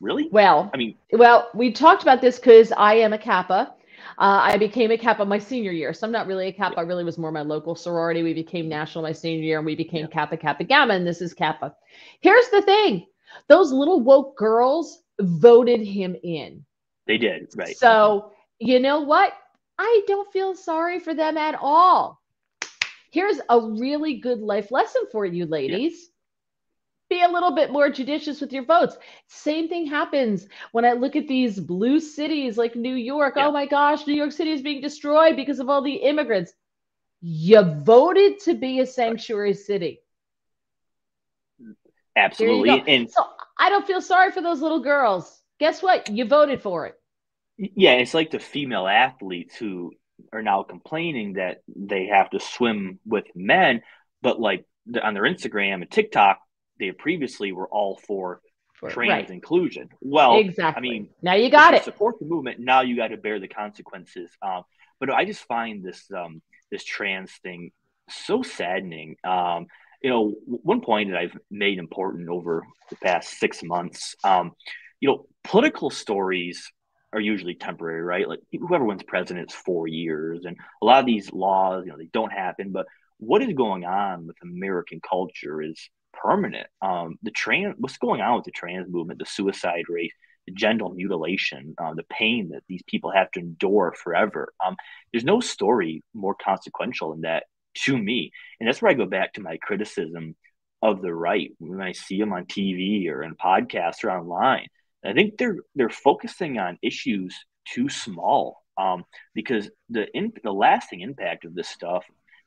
Really? I Well, mean, well, we talked about this because I am a Kappa. I became a Kappa my senior year, so I'm not really a yeah, Kappa. I really was more my local sorority. We became national my senior year, and we yeah, became Kappa Kappa Gamma, and this is Kappa. Here's the thing: those little woke girls voted him in. they did. Right. So you know what? I don't feel sorry for them at all. Here's a really good life lesson for you, Yeah. ladies. Be a little bit more judicious with your votes. Same thing happens when I look at these blue cities like New York. Yeah. Oh my gosh, New York City is being destroyed because of all the immigrants. You voted to be a Right. sanctuary city. There you go. Absolutely. And So I don't feel sorry for those little girls. Guess what? You voted for it. yeah, it's like the female athletes who are now complaining that they have to swim with men, but like on their Instagram and TikTok, they previously were all for For trans right. inclusion. Well, I Exactly. mean, Now you if got you it. support the movement, now you got to bear the consequences. But I just find this trans thing so saddening. One point that I've made important over the past 6 months. Political stories are usually temporary, right? Like whoever wins president is 4 years, and a lot of these laws, they don't happen. But what is going on with American culture is permanent. What's going on with the trans movement, the suicide rate, the genital mutilation, the pain that these people have to endure forever. There's no story more consequential than that to me, and that's where I go back to my criticism of the right when I see them on TV or in podcasts or online. I think they're focusing on issues too small, because the lasting impact of this stuff,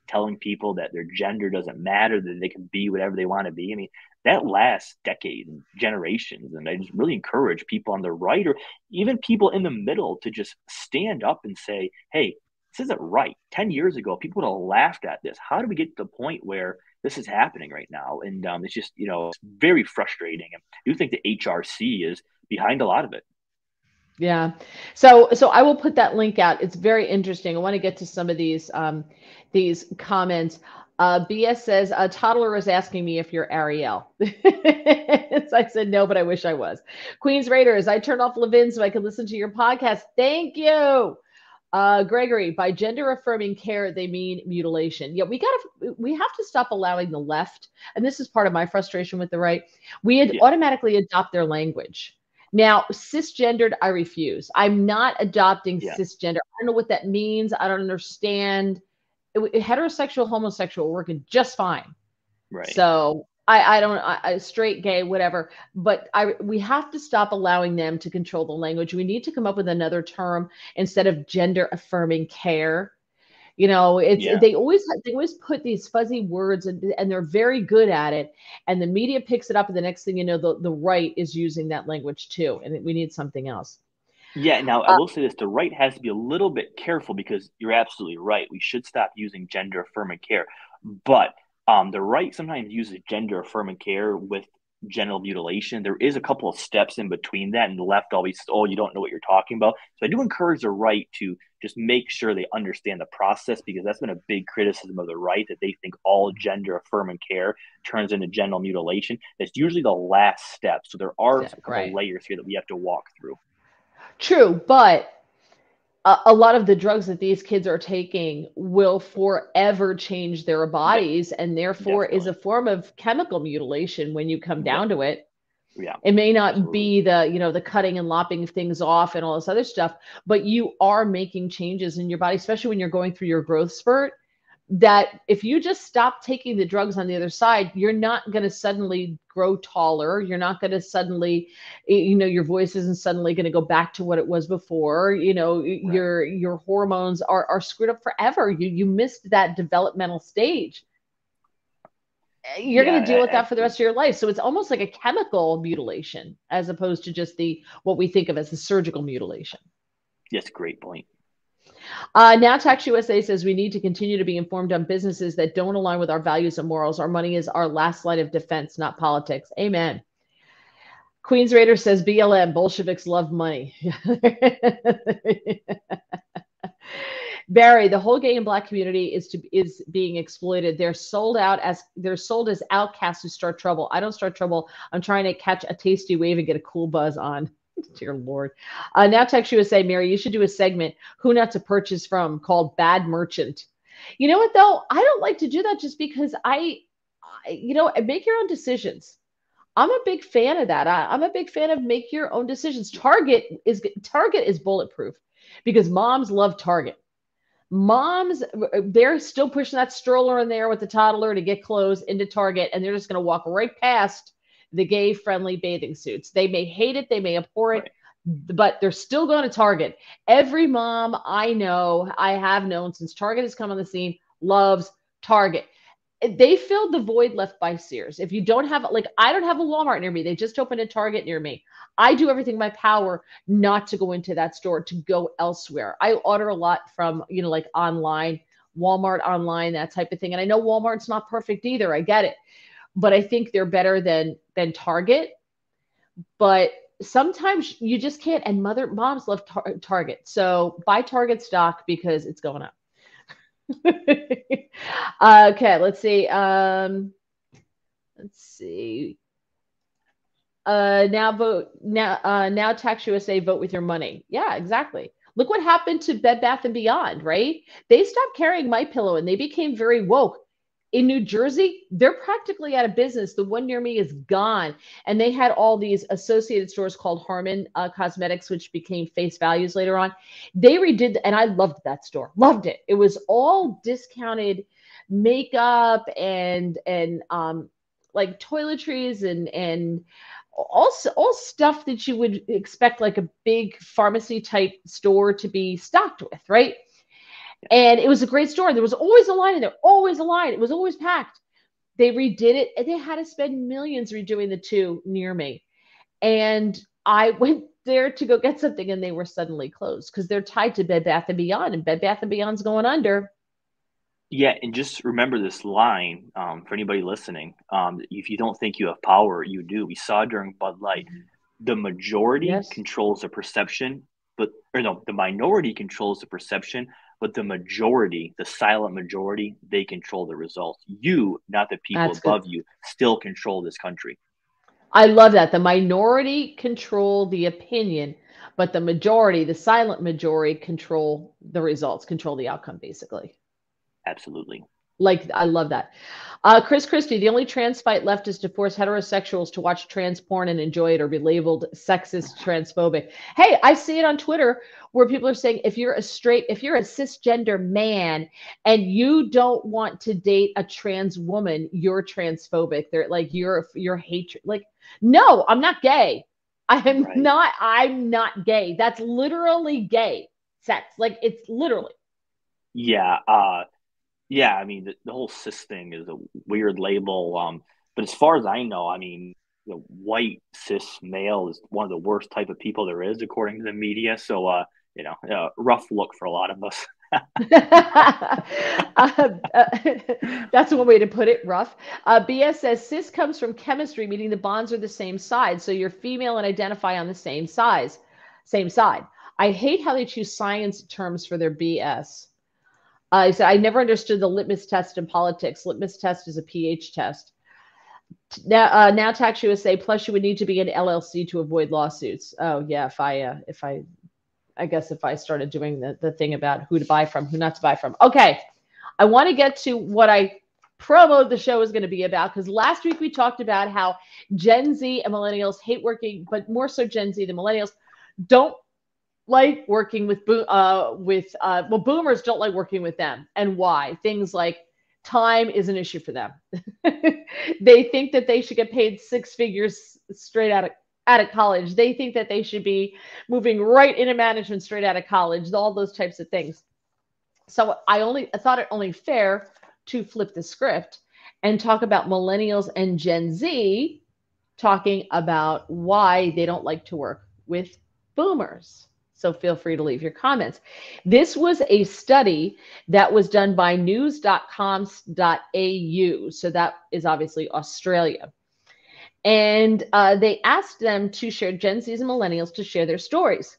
telling people that their gender doesn't matter, that they can be whatever they want to be. I mean, that lasts decades and generations. And I just really encourage people on the right or even people in the middle to just stand up and say, hey, this isn't right. 10 years ago, people would have laughed at this. How do we get to the point where this is happening right now? And it's just, it's very frustrating. And I do think the HRC is behind a lot of it. Yeah. So I will put that link out. It's very interesting. I want to get to some of these comments. BS says a toddler is asking me if you're Ariel. So I said no, but I wish I was. Queen's Raiders. I turned off Levin so I could listen to your podcast. Thank you. Gregory, by gender affirming care, they mean mutilation. Yeah, we have to stop allowing the left, and this is part of my frustration with the right. We had Yeah. automatically adopt their language. Now, cisgendered, I refuse. I'm not adopting Yeah. cisgender. I don't know what that means. I don't understand. Heterosexual, homosexual, working just fine. Right. So I don't straight, gay, whatever. But we have to stop allowing them to control the language. We need to come up with another term instead of gender affirming care. It's Yeah. they always put these fuzzy words and they're very good at it. And the media picks it up, and the next thing you know, the right is using that language too. And we need something else. Yeah. Now, I Uh, will say this, the right has to be a little bit careful because you're absolutely right. We should stop using gender affirming care. But the right sometimes uses gender affirming care with genital mutilation. There is a couple of steps in between that, and the left always, oh, you don't know what you're talking about. So I do encourage the right to just make sure they understand the process, because that's been a big criticism of the right, that they think all gender affirming care turns into genital mutilation. It's usually the last step. So there are Yeah, a couple right. layers here that we have to walk through. True, but a lot of the drugs that these kids are taking will forever change their Yeah, bodies, and therefore is a definitely. form of chemical mutilation when you come Yep. down to it. Yeah, It may not absolutely. be the cutting and lopping of things off and all this other stuff, but you are making changes in your body, especially when you're going through your growth spurt, that if you just stop taking the drugs on the other side, you're not going to suddenly grow taller. You're not going to suddenly, your voice isn't suddenly going to go back to what it was before. Right. Your hormones are screwed up forever. You missed that developmental stage. You're going to deal Yeah, with that for the rest absolutely. of your life. So it's almost like a chemical mutilation as opposed to just the what we think of as the surgical mutilation. Yes, great point. Now, Tax USA says we need to continue to be informed on businesses that don't align with our values and morals. Our money is our last line of defense, not politics. Amen. Queens Raider says BLM, Bolsheviks love money. Barry, the whole gay and black community is being exploited. They're sold as outcasts who start trouble. I don't start trouble. I'm trying to catch a tasty wave and get a cool buzz on. Dear Lord. Now Text USA, Mary, you should do a segment, Who Not to Purchase From, called Bad Merchant. You know what, though? I don't like to do that just because make your own decisions. I'm a big fan of that. I'm a big fan of make your own decisions. Target is bulletproof because moms love Target. Moms, they're still pushing that stroller in there with the toddler to get clothes into Target, and they're just going to walk right past the gay friendly bathing suits. They may hate it, they may abhor it, Right. but they're still going to Target. Every mom I know, I have known since Target has come on the scene, loves Target. They filled the void left by Sears. If you don't have, like, I don't have a Walmart near me. They just opened a Target near me. I do everything in my power not to go into that store, to go elsewhere. I order a lot from, like online, Walmart online, that type of thing. And I know Walmart's not perfect either. I get it. But I think they're better than Target. But sometimes you just can't. And moms love Target. So buy Target stock because it's going up. Okay, let's see. Let's see. Now Tax USA, vote with your money. Yeah, exactly. Look what happened to Bed Bath and Beyond, right? They stopped carrying My Pillow and they became very woke. In New Jersey, they're practically out of business. The one near me is gone, and they had all these associated stores called Harmon Cosmetics, which became Face Values later on. They redid, and I loved that store. Loved it. It was all discounted makeup and like toiletries and all stuff that you would expect like a big pharmacy type store to be stocked with, right? And it was a great store. There was always a line in there, always a line. It was always packed. They redid it, and they had to spend millions redoing the two near me. And I went there to go get something, and they were suddenly closed because they're tied to Bed Bath and Beyond, and Bed Bath and Beyond's going under. Yeah, and just remember this line, for anybody listening. If you don't think you have power, you do. We saw during Bud Light, the majority Yes, controls the perception, but or no, the minority controls the perception, but the majority, the silent majority, they control the results. You, not the people that's good. above you, still control this country. I love that. The minority control the opinion, but the majority, the silent majority, control the results, control the outcome, basically. Absolutely. Like, I love that. Chris Christie, the only trans fight left is to force heterosexuals to watch trans porn and enjoy it or be labeled sexist, transphobic. Hey, I see it on Twitter where people are saying if you're a cisgender man and you don't want to date a trans woman, you're transphobic. They're like, you're hatred. Like, no, I'm not gay. Right. I'm not gay. That's literally gay sex. Like, it's literally. Yeah. Yeah, I mean the whole cis thing is a weird label. But as far as I know, I mean the white cis male is one of the worst type of people there is, according to the media. So rough look for a lot of us. That's one way to put it, rough. BS says cis comes from chemistry, meaning the bonds are the same side. So you're female and identify on the same side. I hate how they choose science terms for their BS. He said, I never understood the litmus test in politics. Litmus test is a pH test. Now Tax USA, plus you would need to be an LLC to avoid lawsuits. Oh yeah, I guess if I started doing the thing about who to buy from, who not to buy from. Okay, I want to get to what I promoted the show is going to be about, because last week we talked about how Gen Z and millennials hate working, but more so Gen Z than millennials don't like working with boomers don't like working with them, and why. Things like time is an issue for them. They think that they should get paid six figures straight out of college. They think that they should be moving right into management straight out of college, all those types of things. So I thought it only fair to flip the script and talk about millennials and Gen Z, talking about why they don't like to work with boomers. So feel free to leave your comments. This was a study that was done by news.com.au. So that is obviously Australia. And they asked them to share, Gen Zs and millennials, to share their stories.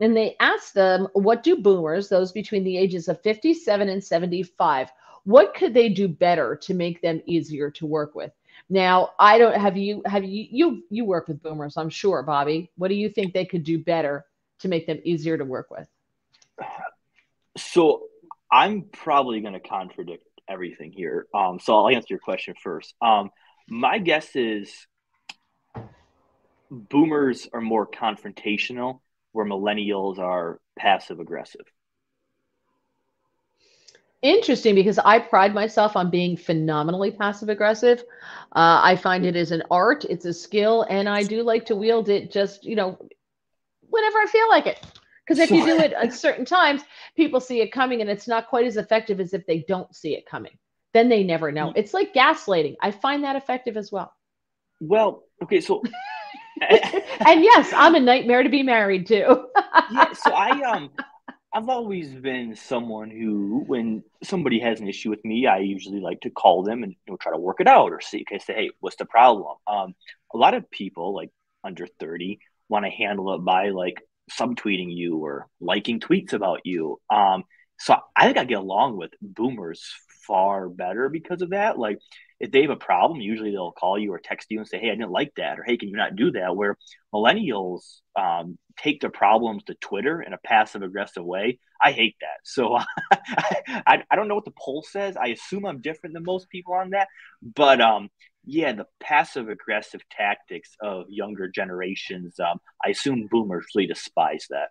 And they asked them, what do boomers, those between the ages of 57 and 75, what could they do better to make them easier to work with? Now, I don't have you work with boomers, I'm sure, Bobby. What do you think they could do better to make them easier to work with? So I'm probably going to contradict everything here. So I'll answer your question first. My guess is boomers are more confrontational, where millennials are passive aggressive. Interesting, because I pride myself on being phenomenally passive aggressive. I find it is an art, it's a skill, and I do like to wield it just, whenever I feel like it. Because if you do it at certain times, people see it coming, and it's not quite as effective as if they don't see it coming. Then they never know. It's like gaslighting. I find that effective as well. Well, okay, so and yes, I'm a nightmare to be married to. Yeah, so I've always been someone who, when somebody has an issue with me, I usually like to call them and try to work it out, or say, hey, what's the problem? A lot of people, like under 30, want to handle it by like subtweeting you or liking tweets about you. So I think I get along with boomers far better because of that. Like, if they have a problem, usually they'll call you or text you and say, hey, I didn't like that, or hey, can you not do that? Where millennials take their problems to Twitter in a passive aggressive way. I hate that. So I don't know what the poll says. I assume I'm different than most people on that. But yeah, the passive aggressive tactics of younger generations, I assume boomers really despise that.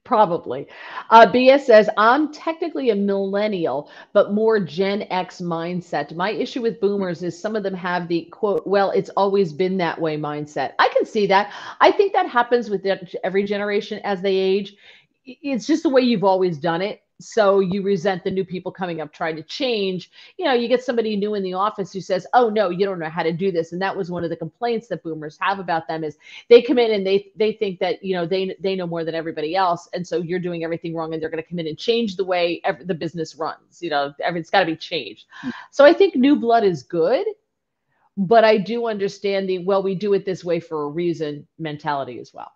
Probably. BS says, I'm technically a millennial, but more Gen X mindset. My issue with boomers is some of them have the quote, well, it's always been that way mindset. I can see that. I think that happens with every generation as they age. It's just the way you've always done it. So you resent the new people coming up trying to change. You get somebody new in the office who says, oh no, you don't know how to do this. And that was one of the complaints that boomers have about them, is they come in and they think that they know more than everybody else, and so you're doing everything wrong, and they're going to come in and change the way the business runs. It's got to be changed. So I think new blood is good, but I do understand we do it this way for a reason mentality as well.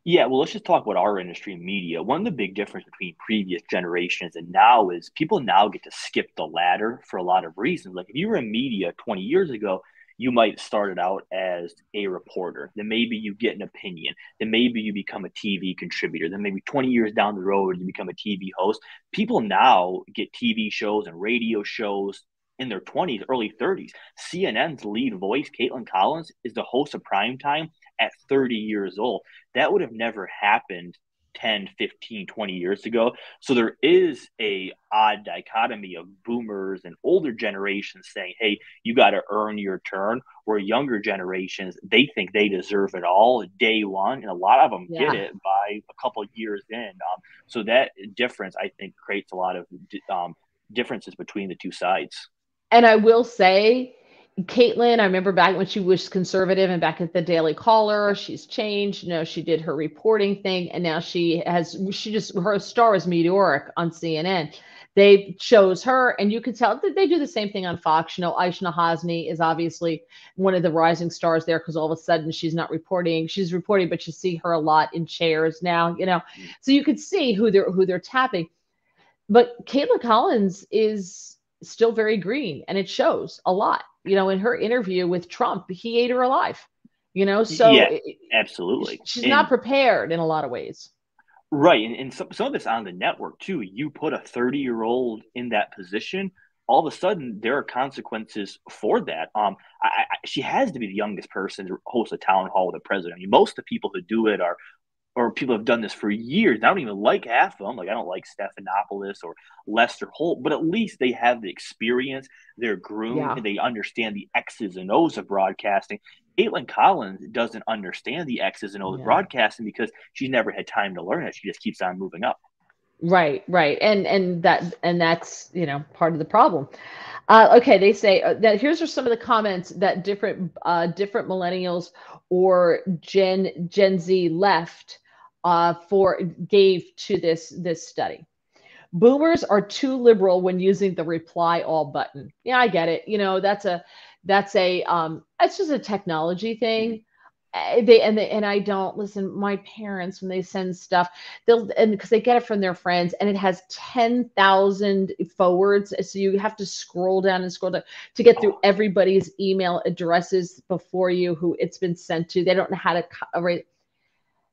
Yeah, well, let's just talk about our industry, media. One of the big difference between previous generations and now is people now get to skip the ladder for a lot of reasons. Like, if you were in media 20 years ago, you might started out as a reporter. Then maybe you get an opinion. Then maybe you become a TV contributor. Then maybe 20 years down the road, you become a TV host. People now get TV shows and radio shows in their 20s, early 30s. CNN's lead voice, Caitlin Collins, is the host of Primetime at 30 years old. That would have never happened 10, 15, 20 years ago. So there is a odd dichotomy of boomers and older generations saying, hey, you got to earn your turn, where younger generations, they think they deserve it all day one. And a lot of them get it by a couple of years in. So that difference, I think, creates a lot of differences between the two sides. And I will say, Caitlin, I remember back when she was conservative and back at the Daily Caller, she's changed. You know, she did her reporting thing, and now her star is meteoric on CNN. They chose her, and you could tell that they do the same thing on Fox. You know, Aishna Hasni is obviously one of the rising stars there because all of a sudden she's not reporting. She's reporting, but you see her a lot in chairs now, you know. So you could see who they're tapping. But Caitlin Collins is still very green, and it shows a lot. You know, in her interview with Trump, he ate her alive. You know, so Yeah, absolutely. she's not And prepared in a lot of ways. right, and some of it's on the network too. You put a 30-year-old in that position, all of a sudden there are consequences for that. She has to be the youngest person to host a town hall with a president. I mean, most of the people who do it are or people have done this for years. I don't even like half of them. Like I don't like Stephanopoulos or Lester Holt, but at least they have the experience. They're groomed Yeah. and they understand the X's and O's of broadcasting. Caitlin Collins doesn't understand the X's and O's of Yeah. broadcasting because she's never had time to learn it. She just keeps on moving up. Right, right. And that's, you know, part of the problem. Okay, they say that here's are some of the comments that different millennials or Gen Z left for gave to this study. Boomers are too liberal when using the reply all button. Yeah, I get it. You know, that's just a technology thing. And I don't listen. My parents, when they send stuff, and because they get it from their friends, and it has 10,000 forwards, so you have to scroll down and scroll down to get through Oh, everybody's email addresses before you who it's been sent to. They don't know how to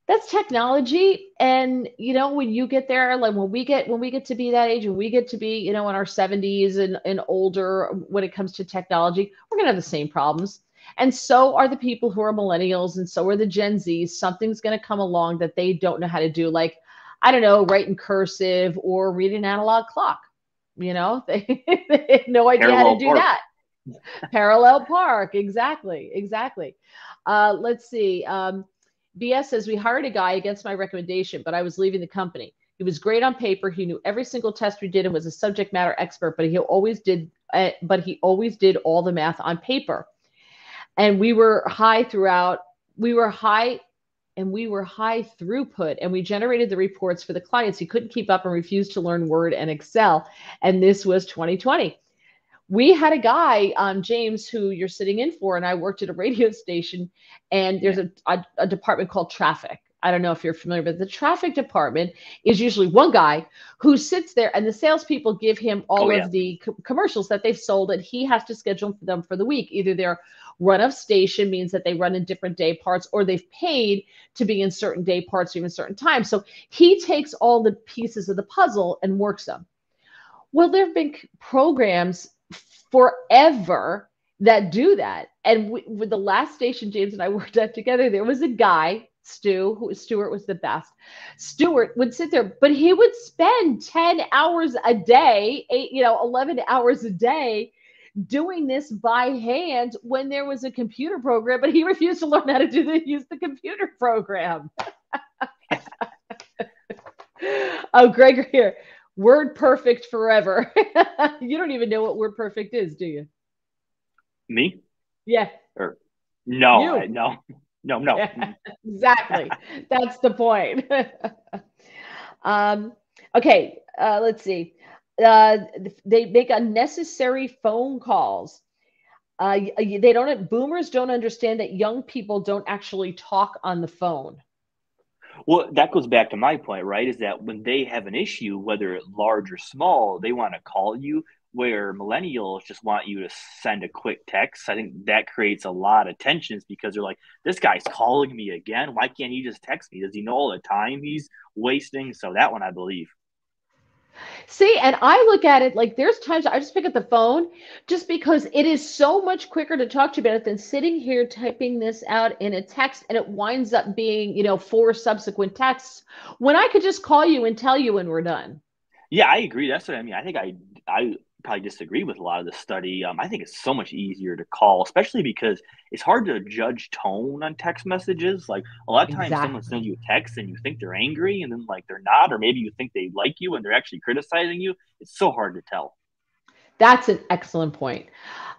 that's technology. And you know, when you get there, like when we get to be that age, when we get to be, you know, in our 70s and older, when it comes to technology, we're gonna have the same problems. And so are the people who are millennials, and so are the Gen Zs. Something's gonna come along that they don't know how to do, like, I don't know, write in cursive or read an analog clock. You know, they have no idea how to parallel do park. that. Parallel park, exactly, exactly. Let's see. BS says we hired a guy against my recommendation, but I was leaving the company. He was great on paper. He knew every single test we did and was a subject matter expert, but he always did all the math on paper. And we were high throughout. We were high and we were high throughput, and we generated the reports for the clients. He couldn't keep up and refused to learn Word and Excel. And this was 2020. We had a guy, James, who you're sitting in for, and I worked at a radio station, and there's Yeah. a department called traffic. I don't know if you're familiar, but the traffic department is usually one guy who sits there, and the salespeople give him Oh all yeah. of the commercials that they've sold, and he has to schedule them for the week. Either their run of station means that they run in different day parts, or they've paid to be in certain day parts or even certain times. So he takes all the pieces of the puzzle and works them. Well, there have been programs forever that do that. And with the last station James and I worked at together, there was a guy, Stuart was the best. Stuart would sit there, but he would spend 10 hours a day, 11 hours a day doing this by hand when there was a computer program, but he refused to learn how to use the computer program. Oh, Gregor here. Word perfect forever. You don't even know what word perfect is, do you? Me? Yeah, Or no, you. no, no, no. Yeah, exactly. That's the point. um, okay, let's see. Uh, they make unnecessary phone calls. They don't. Boomers don't understand that young people don't actually talk on the phone. Well, that goes back to my point, right? Is that when they have an issue, whether large or small, they want to call you, where millennials just want you to send a quick text. I think that creates a lot of tensions because they're like, this guy's calling me again. Why can't he just text me? Does he know all the time he's wasting? So that one, I believe. See, and I look at it like there's times I just pick up the phone just because it is so much quicker to talk to you about it than sitting here typing this out in a text, and it winds up being, four subsequent texts when I could just call you and tell you when we're done. Yeah, I agree. That's what I mean. I think I probably disagree with a lot of the study. I think it's so much easier to call, especially because it's hard to judge tone on text messages. Like a lot of times, someone sends Exactly. you a text and you think they're angry, and then like they're not, or maybe you think they like you and they're actually criticizing you. It's so hard to tell. That's an excellent point.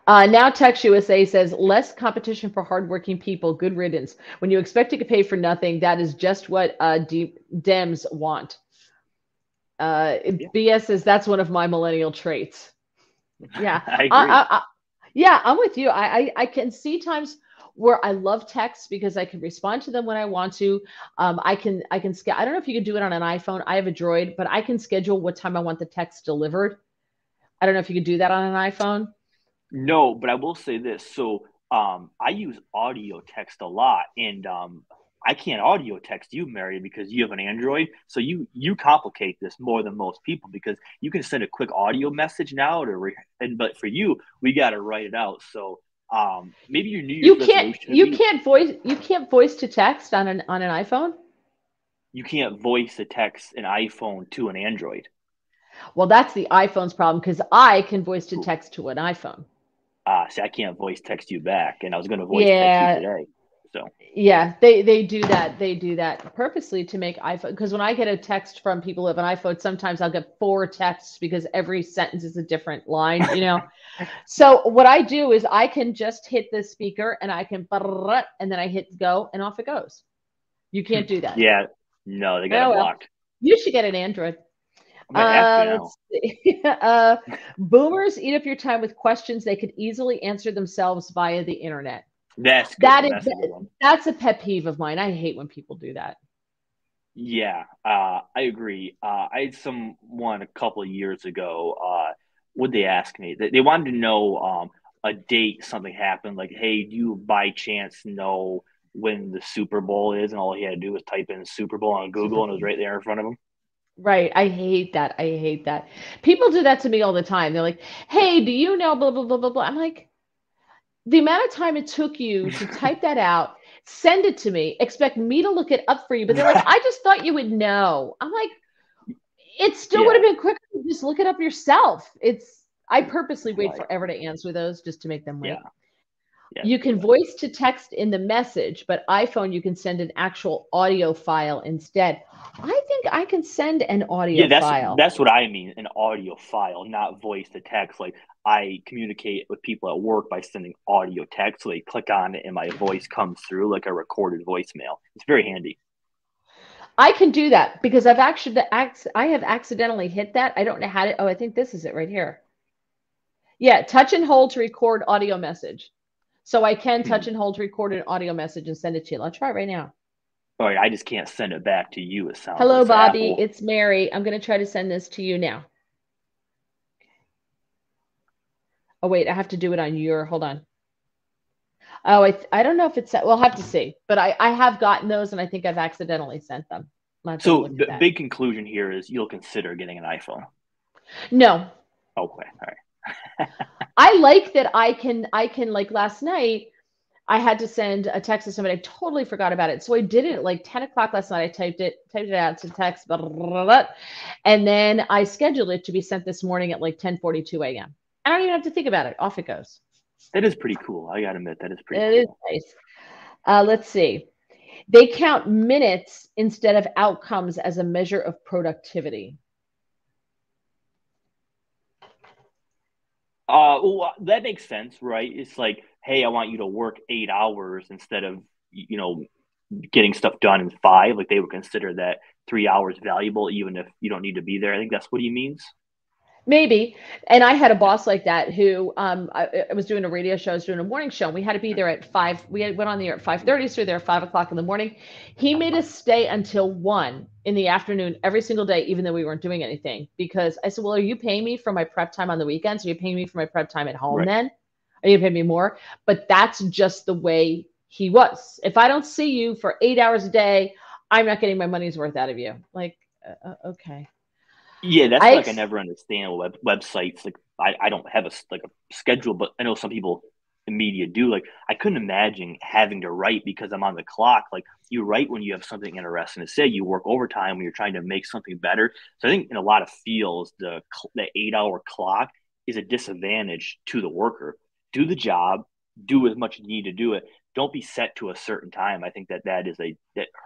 Now Text USA says less competition for hardworking people. Good riddance. When you expect to get paid for nothing, that is just what Dems want. Yeah. BS says that's one of my millennial traits. Yeah, I agree. yeah, I'm with you. I can see times where I love text because I can respond to them when I want to. I don't know if you can do it on an iPhone. I have a Droid, but I can schedule what time I want the text delivered. I don't know if you can do that on an iPhone. No, but I will say this. So, I use audio text a lot, and I can't audio text you, Mary, because you have an Android. So you complicate this more than most people because you can send a quick audio message now but for you, we got to write it out. So, maybe your New Year's resolution would be You can't voice to text on an iPhone. you can't voice a text an iPhone to an Android. Well, that's the iPhone's problem because I can voice to Ooh. text to an iPhone. See, I can't voice text you back, and I was going to voice text you Yeah, today. So, yeah, they do that. They do that purposely to make iPhone. Because when I get a text from people who have an iPhone, sometimes I'll get four texts because every sentence is a different line, you know. So what I do is I can just hit the speaker and I can and then I hit go and off it goes. You can't do that. yeah, no, they got it Oh well, blocked. you should get an Android. I might have to now. Let's see. Boomers eat up your time with questions they could easily answer themselves via the internet. That's a good That one. is That's a good one. that's a pet peeve of mine. I hate when people do that. Yeah, I agree. I had someone a couple of years ago. Would they ask me? They wanted to know a date something happened. Like, hey, do you by chance know when the Super Bowl is? And all he had to do was type in Super Bowl on Super Google, and it was Bowl. right there in front of him. Right. I hate that. I hate that. People do that to me all the time. They're like, "Hey, do you know blah blah blah blah blah?" I'm like, the amount of time it took you to type that out, send it to me, expect me to look it up for you, but they're like, "I just thought you would know." I'm like, it still would have Yeah, been quicker to just look it up yourself. I purposely wait right. forever to answer those just to make them Yeah, wait. yeah, You good can one. voice to text in the message, but iPhone, you can send an actual audio file instead. I think I can send an Yeah, audio that's file. that's what I mean, an audio file, not voice to text. Like I communicate with people at work by sending audio text, so they click on it and my voice comes through like a recorded voicemail. It's very handy. I can do that because I have accidentally hit that. I don't know how to. Oh, I think this is it right here. Yeah, touch and hold to record audio message. So I can touch Hmm. and hold to record an audio message and send it to you. I'll try it right now. All right, I just can't send it back to you. It sounds Hello, like to Bobby. Apple. It's Mary. I'm going to try to send this to you now. Oh, wait, I have to do it on your. Hold on. Oh, I don't know if it's. We'll have to see. But I have gotten those, and I think I've accidentally sent them. I'm not going to So look at the that. big conclusion here is you'll consider getting an iPhone. No, Okay, all right. I like that I can like last night. I had to send a text to somebody. I totally forgot about it. So I did it at like 10 o'clock last night. I typed it out to text, blah, blah, blah, blah, and then I scheduled it to be sent this morning at like 10:42 a.m. I don't even have to think about it. Off it goes. That is pretty cool. I gotta admit, that is pretty It is cool. nice. Let's see. They count minutes instead of outcomes as a measure of productivity. Well, that makes sense, right? It's like, hey, I want you to work 8 hours instead of, getting stuff done in five. Like they would consider that 3 hours valuable, even if you don't need to be there. I think that's what he means. Maybe. And I had a Yeah. boss like that who I was doing a radio show, I was doing a morning show, and we had to be there at 5. Went on the air at 5:30, so we were there at 5 o'clock in the morning. He made us stay until 1 in the afternoon every single day, even though we weren't doing anything. Because I said, "Well, are you paying me for my prep time on the weekends? Are you paying me for my prep time at home Right. then? Are you paying me more?" But that's just the way he was. If I don't see you for 8 hours a day, I'm not getting my money's worth out of you. Like, okay. Yeah, that's I what, like I ex- never understand websites. Like I don't have a schedule, but I know some people in media do. Like I couldn't imagine having to write because I'm on the clock. Like you write when you have something interesting to say. You work overtime when you're trying to make something better. So I think in a lot of fields, the 8 hour clock is a disadvantage to the worker. Do the job, do as much as you need to do it. Don't be set to a certain time. I think that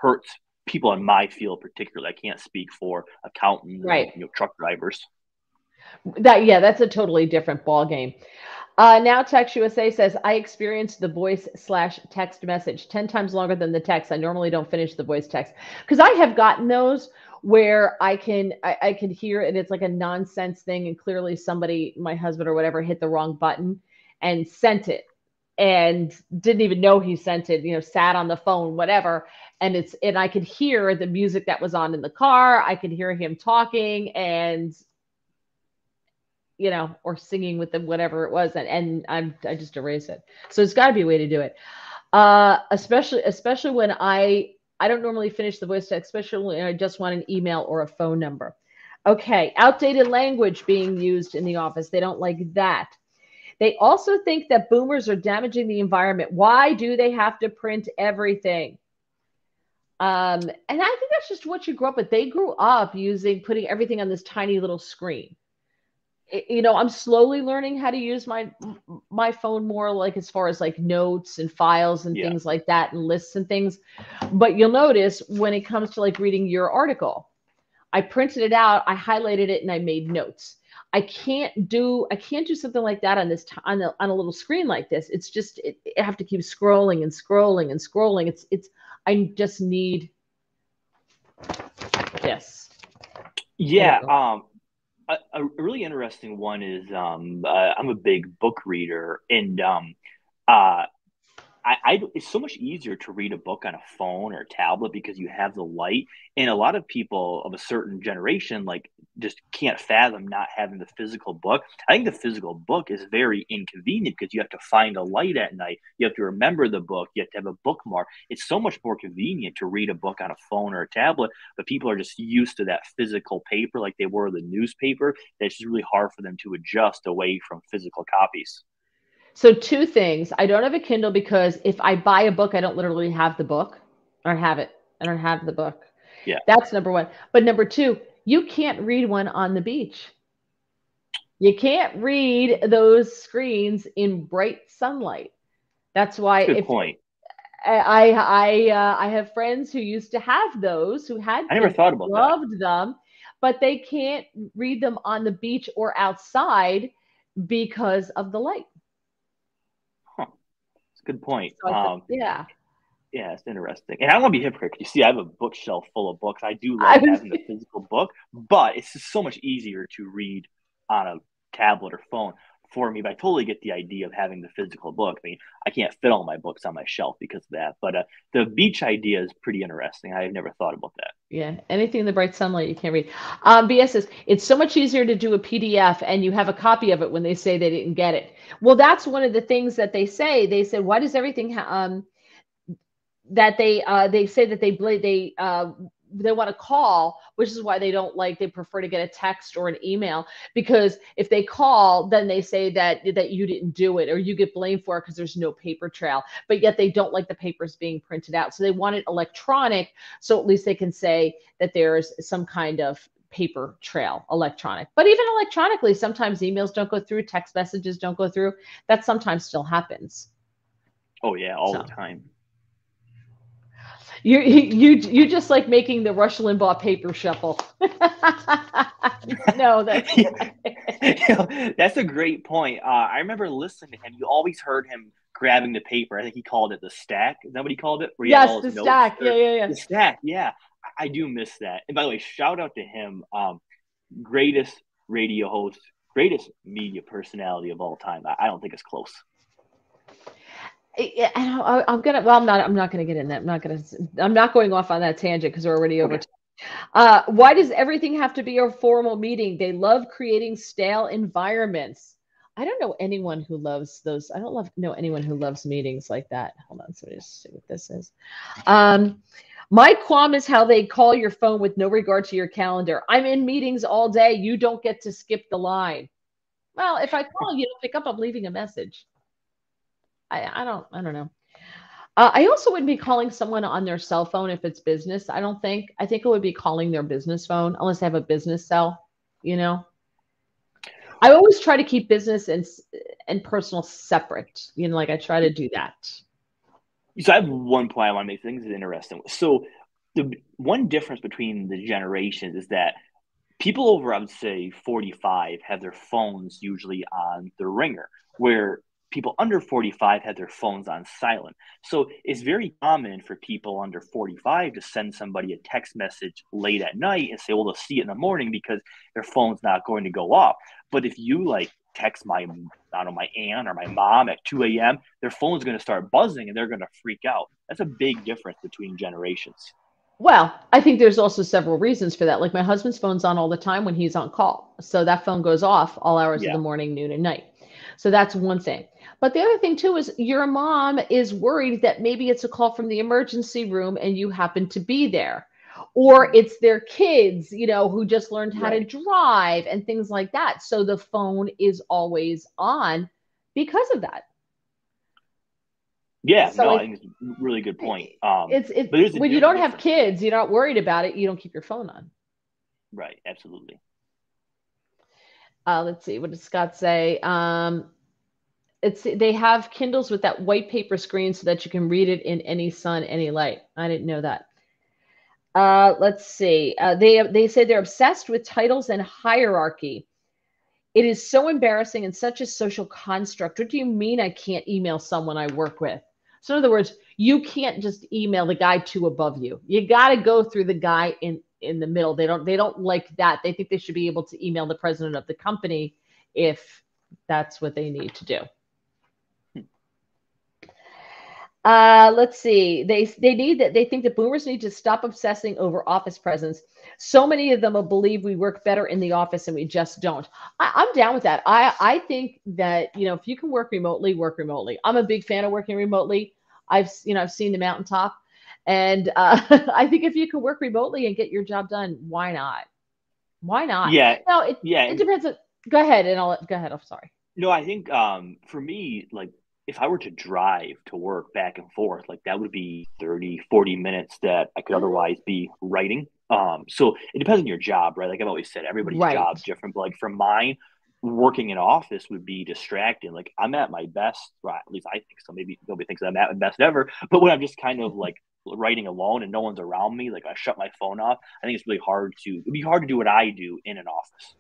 hurts people in my field particularly. I can't speak for accountants and right. truck drivers. That's a totally different ball game. Now Text USA says, I experienced the voice/text message 10 times longer than the text. I normally don't finish the voice text because I have gotten those where I can hear it. It's like a nonsense thing. And clearly somebody, my husband or whatever, hit the wrong button and sent it and didn't even know he sent it, sat on the phone, whatever. And I could hear the music that was on in the car. I could hear him talking and or singing with them, whatever it was, and I just erase it. So there's got to be a way to do it. Especially when I don't normally finish the voice text, especially when I just want an email or a phone number. Okay, outdated language being used in the office. They don't like that. They also think that boomers are damaging the environment. Why do they have to print everything? And I think that's just what you grew up with. They grew up putting everything on this tiny little screen. I'm slowly learning how to use my phone more, like as far as like notes and files and things like that and lists and things. But you'll notice when it comes to like reading your article, I printed it out, I highlighted it, and I made notes. I can't do something like that on a little screen like this. It's just I have to keep scrolling and scrolling and scrolling. I just need this. Yeah. A really interesting one is I'm a big book reader, and it's so much easier to read a book on a phone or a tablet because you have the light. And a lot of people of a certain generation like just can't fathom not having the physical book. I think the physical book is very inconvenient because you have to find a light at night. You have to remember the book. You have to have a bookmark. It's so much more convenient to read a book on a phone or a tablet, but people are just used to that physical paper like they were the newspaper. That it's just really hard for them to adjust away from physical copies. So two things. I don't have a Kindle because if I buy a book, I don't literally have the book or have it. I don't have the book. Yeah. That's number one. But number two, you can't read one on the beach. You can't read those screens in bright sunlight. That's why Good point. I have friends who used to have those, who had I never thought about that. Loved them, but they can't read them on the beach or outside because of the light. It's a good point. So yeah. Yeah, it's interesting. And I don't want to be a hypocrite. You see, I have a bookshelf full of books. I do love having the physical book, but it's just so much easier to read on a tablet or phone for me. But I totally get the idea of having the physical book. I mean, I can't fit all my books on my shelf because of that. But the beach idea is pretty interesting. I've never thought about that. Yeah, anything in the bright sunlight you can't read. BS says it's so much easier to do a PDF and you have a copy of it when they say they didn't get it. Well, that's one of the things that they say. They said, why does everything that they say that they want to call, which is why they prefer to get a text or an email, because if they call, then they say that you didn't do it or you get blamed for it because there's no paper trail, but yet they don't like the papers being printed out. So they want it electronic. So at least they can say that there's some kind of paper trail electronic. But even electronically, sometimes emails don't go through, text messages don't go through. That sometimes still happens. Oh yeah, all the time. You just like making the Rush Limbaugh paper shuffle. No, that's a great point. I remember listening to him. You always heard him grabbing the paper. I think he called it the stack. Is that what he called it? Yes, the stack. Yeah. The stack. Yeah, I do miss that. And by the way, shout out to him. Greatest radio host, greatest media personality of all time. I don't think it's close. I'm not gonna get in that. I'm not going off on that tangent because we're already over. Okay. Why does everything have to be a formal meeting? They love creating stale environments. I don't know anyone who loves those. I don't know anyone who loves meetings like that. Hold on, so just see what this is. My qualm is how they call your phone with no regard to your calendar. I'm in meetings all day. You don't get to skip the line. Well, if I call you don't pick up, I'm leaving a message. I don't know. I also wouldn't be calling someone on their cell phone if it's business. I think it would be calling their business phone unless they have a business cell, I always try to keep business and personal separate. Like I try to do that. So I have one point I want to make. Things is interesting. So the one difference between the generations is that people over, I would say 45 have their phones usually on their ringer, where people under 45 have their phones on silent. So it's very common for people under 45 to send somebody a text message late at night and say, well, they'll see it in the morning because their phone's not going to go off. But if you like text my, I don't know, my aunt or my mom at 2 a.m., their phone's going to start buzzing and they're going to freak out. That's a big difference between generations. Well, I think there's also several reasons for that. Like my husband's phone's on all the time when he's on call. So that phone goes off all hours of Yeah. the morning, noon, and night. So that's one thing. But the other thing too is your mom is worried that maybe it's a call from the emergency room and you happen to be there. Or it's their kids, who just learned how to Right. drive and things like that. So the phone is always on because of that. Yeah. So No, I I think it's a really good point. it's But when you there's a don't have difference. kids, you're not worried about it. You don't keep your phone on. Right. Absolutely. Let's see, what did Scott say? They have Kindles with that white paper screen so that you can read it in any sun, any light. I didn't know that. Let's see. They say they're obsessed with titles and hierarchy. It is so embarrassing and such a social construct. What do you mean I can't email someone I work with? So in other words, you can't just email the guy two above you. You got to go through the guy in the middle. They don't like that. They think they should be able to email the president of the company if that's what they need to do. Let's see. They think that boomers need to stop obsessing over office presence. So many of them will believe we work better in the office and we just don't. I'm down with that. I think that if you can work remotely, work remotely. I'm a big fan of working remotely. I've seen the mountaintop, and I think if you can work remotely and get your job done, why not? Why not? Yeah. Now it Yeah. it depends. Go ahead, and I'll go ahead. I'm sorry. No, I think for me, like if I were to drive to work back and forth, like that would be 30, 40 minutes that I could Mhm. otherwise be writing. So it depends on your job, right? Like I've always said, everybody's Right. job's different. But like for mine, working in office would be distracting. Like I'm at my best, well, at least I think so. Maybe nobody thinks that I'm at my best ever. But when I'm just kind of like writing alone and no one's around me, like I shut my phone off, I think it's really hard to, it'd be hard to do what I do in an office.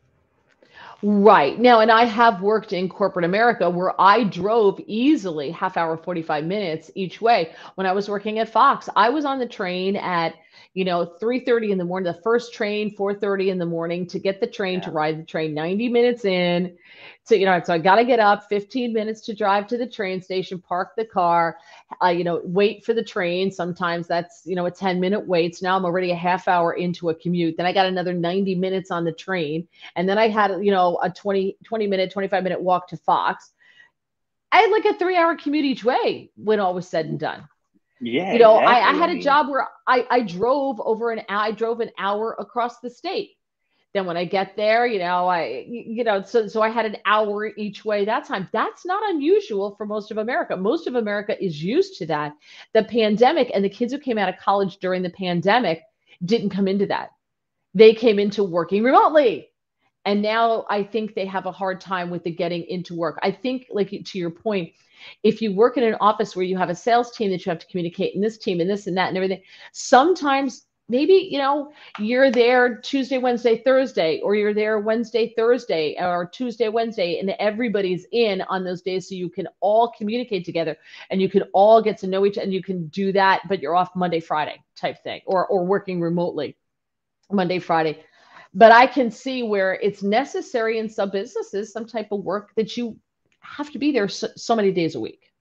Right. Now, and I have worked in corporate America where I drove easily half hour, 45 minutes each way. When I was working at Fox, I was on the train at, 3:30 in the morning, the first train, 4:30 in the morning to get the train to Yeah. ride the train 90 minutes in. So I got to get up 15 minutes to drive to the train station, park the car, wait for the train. Sometimes that's, a 10-minute wait. So now I'm already a half hour into a commute. Then I got another 90 minutes on the train. And then I had, a 20-minute, 25-minute walk to Fox. I had like a 3-hour commute each way when all was said and done. Yeah, I exactly. I had a mean, job where I drove an hour across the state. Then when I get there, so I had an hour each way that time. That's not unusual for most of America. Most of America is used to that. The pandemic and the kids who came out of college during the pandemic didn't come into that. They came into working remotely. And now I think they have a hard time with the getting into work. I think, like to your point, if you work in an office where you have a sales team that you have to communicate and this team and this and that and everything, sometimes maybe, you're there Tuesday, Wednesday, Thursday, or you're there Wednesday, Thursday, or Tuesday, Wednesday, and everybody's in on those days so you can all communicate together and you can all get to know each other and you can do that, but you're off Monday, Friday type thing, or working remotely Monday, Friday. But I can see where it's necessary in some businesses, some type of work that you have to be there so many days a week.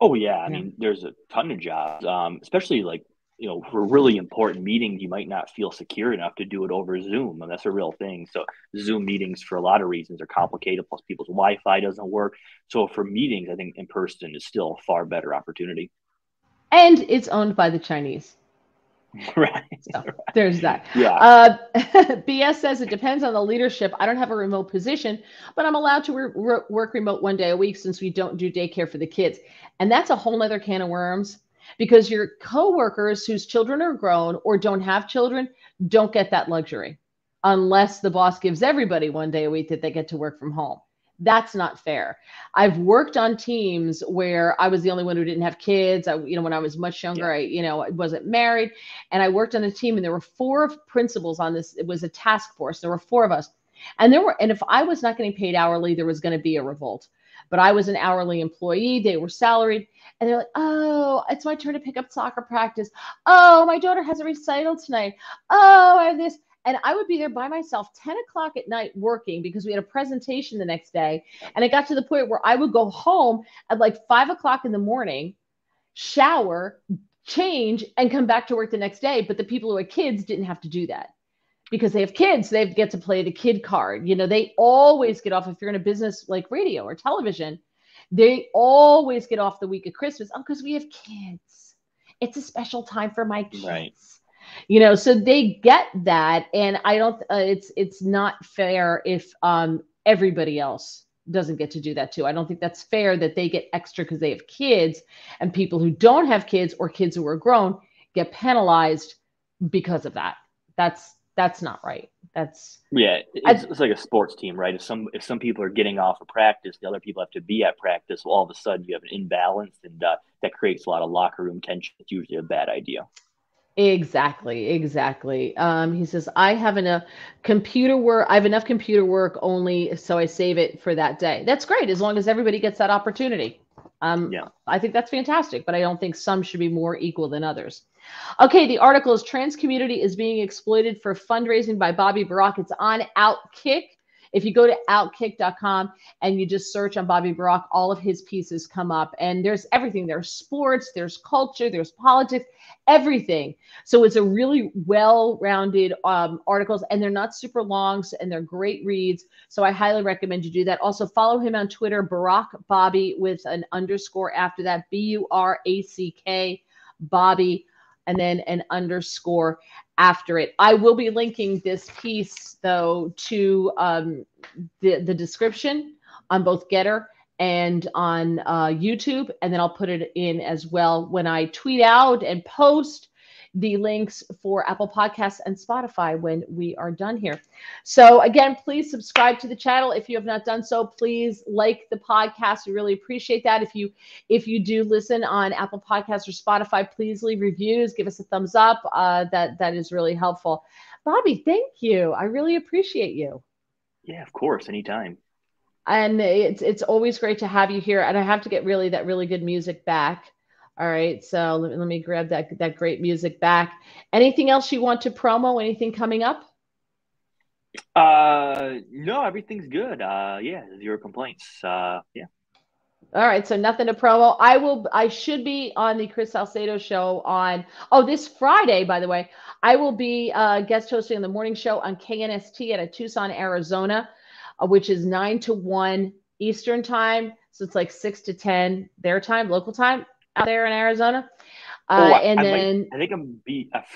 oh yeah, I Yeah. mean, there's a ton of jobs, especially like for really important meetings, you might not feel secure enough to do it over Zoom, and that's a real thing. So Zoom meetings, for a lot of reasons, are complicated. Plus, people's Wi-Fi doesn't work. So for meetings, I think in person is still a far better opportunity. And it's owned by the Chinese. Right. So there's that. Yeah. BS says it depends on the leadership. I don't have a remote position, but I'm allowed to work remote one day a week since we don't do daycare for the kids. And that's a whole nother can of worms because your coworkers whose children are grown or don't have children don't get that luxury unless the boss gives everybody one day a week that they get to work from home. That's not fair. I've worked on teams where I was the only one who didn't have kids. When I was much younger, I wasn't married, and I worked on a team, and there were 4 principals on this. It was a task force. There were 4 of us, and if I was not getting paid hourly, there was going to be a revolt. But I was an hourly employee. They were salaried, and they're like, "Oh, it's my turn to pick up soccer practice. Oh, my daughter has a recital tonight. Oh, I have this." And I would be there by myself 10 o'clock at night working because we had a presentation the next day. And it got to the point where I would go home at like 5 o'clock in the morning, shower, change, and come back to work the next day. But the people who had kids didn't have to do that because they have kids. They get to play the kid card. They always get off if you're in a business like radio or television. They always get off the week of Christmas. Oh, because we have kids. It's a special time for my kids. Right. So they get that, and I don't. It's not fair if everybody else doesn't get to do that too. I don't think that's fair that they get extra because they have kids, and people who don't have kids or kids who are grown get penalized because of that. That's not right. It's like a sports team, right? If some people are getting off of practice, the other people have to be at practice. Well, all of a sudden you have an imbalance, and that creates a lot of locker room tension. It's usually a bad idea. Exactly. He says, I have enough computer work only, so I save it for that day. That's great, as long as everybody gets that opportunity. I think that's fantastic, but I don't think some should be more equal than others. Okay, the article is Trans Community is Being Exploited for Fundraising by Bobby Burack. It's on Outkick. If you go to outkick.com and you just search on Bobby Burack, all of his pieces come up, and there's everything. There's sports, there's culture, there's politics, everything. So it's a really well-rounded articles, and they're not super long, and they're great reads. So I highly recommend you do that. Also follow him on Twitter, Burack Bobby, with an underscore after that, BURACK Bobby, and then an underscore after it. I will be linking this piece, though, to the description on both Getter and on YouTube, and then I'll put it in as well when I tweet out and post the links for Apple Podcasts and Spotify when we are done here. So again, please subscribe to the channel. If you have not done so, please like the podcast. We really appreciate that. If you do listen on Apple Podcasts or Spotify, please leave reviews, give us a thumbs up. That is really helpful. Bobby, thank you. I really appreciate you. Yeah, of course, anytime. And it's always great to have you here. And I have to get that really good music back. All right, so let me grab that great music back. Anything else you want to promo? Anything coming up? No, everything's good. Zero complaints. Yeah. All right, so nothing to promo. I should be on the Chris Salcedo show on this Friday, by the way. I will be guest hosting the morning show on KNST out of Tucson, Arizona, which is 9 to 1 Eastern time. So it's like 6 to 10 their time, local time, out there in Arizona.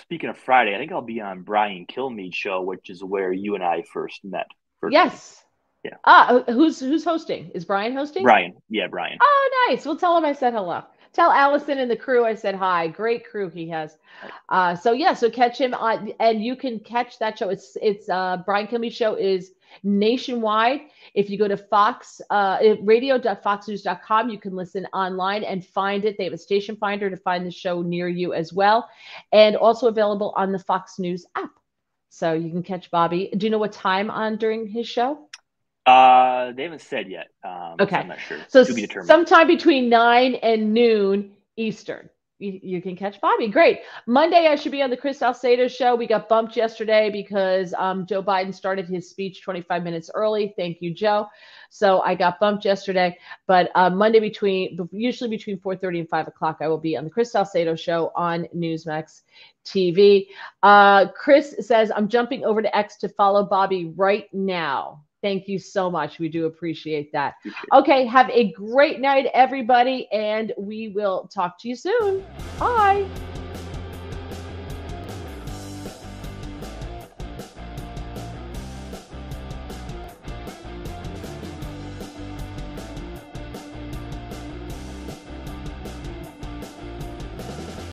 Speaking of Friday, I think I'll be on Brian Kilmeade's show, which is where you and I first met. Yes. Yeah. Who's hosting? Is Brian hosting? Brian. Yeah, Brian. Oh, nice. We'll tell him I said hello. Tell Allison and the crew I said hi. Great crew he has. So catch him on, and you can catch that show. It's Brian Kilmeade's show is nationwide. If you go to radio.foxnews.com, you can listen online and find it. They have a station finder to find the show near you as well, and also available on the Fox News app. So you can catch Bobby. Do you know what time during his show? They haven't said yet. Okay. So I'm not sure. So sometime between 9 and noon Eastern. You can catch Bobby. Great. Monday, I should be on the Chris Salcedo show. We got bumped yesterday because Joe Biden started his speech 25 minutes early. Thank you, Joe. So I got bumped yesterday. But Monday, usually between 4:30 and 5 o'clock, I will be on the Chris Salcedo show on Newsmax TV. Chris says, I'm jumping over to X to follow Bobby right now. Thank you so much. We do appreciate that. Okay, have a great night, everybody, and we will talk to you soon. Bye.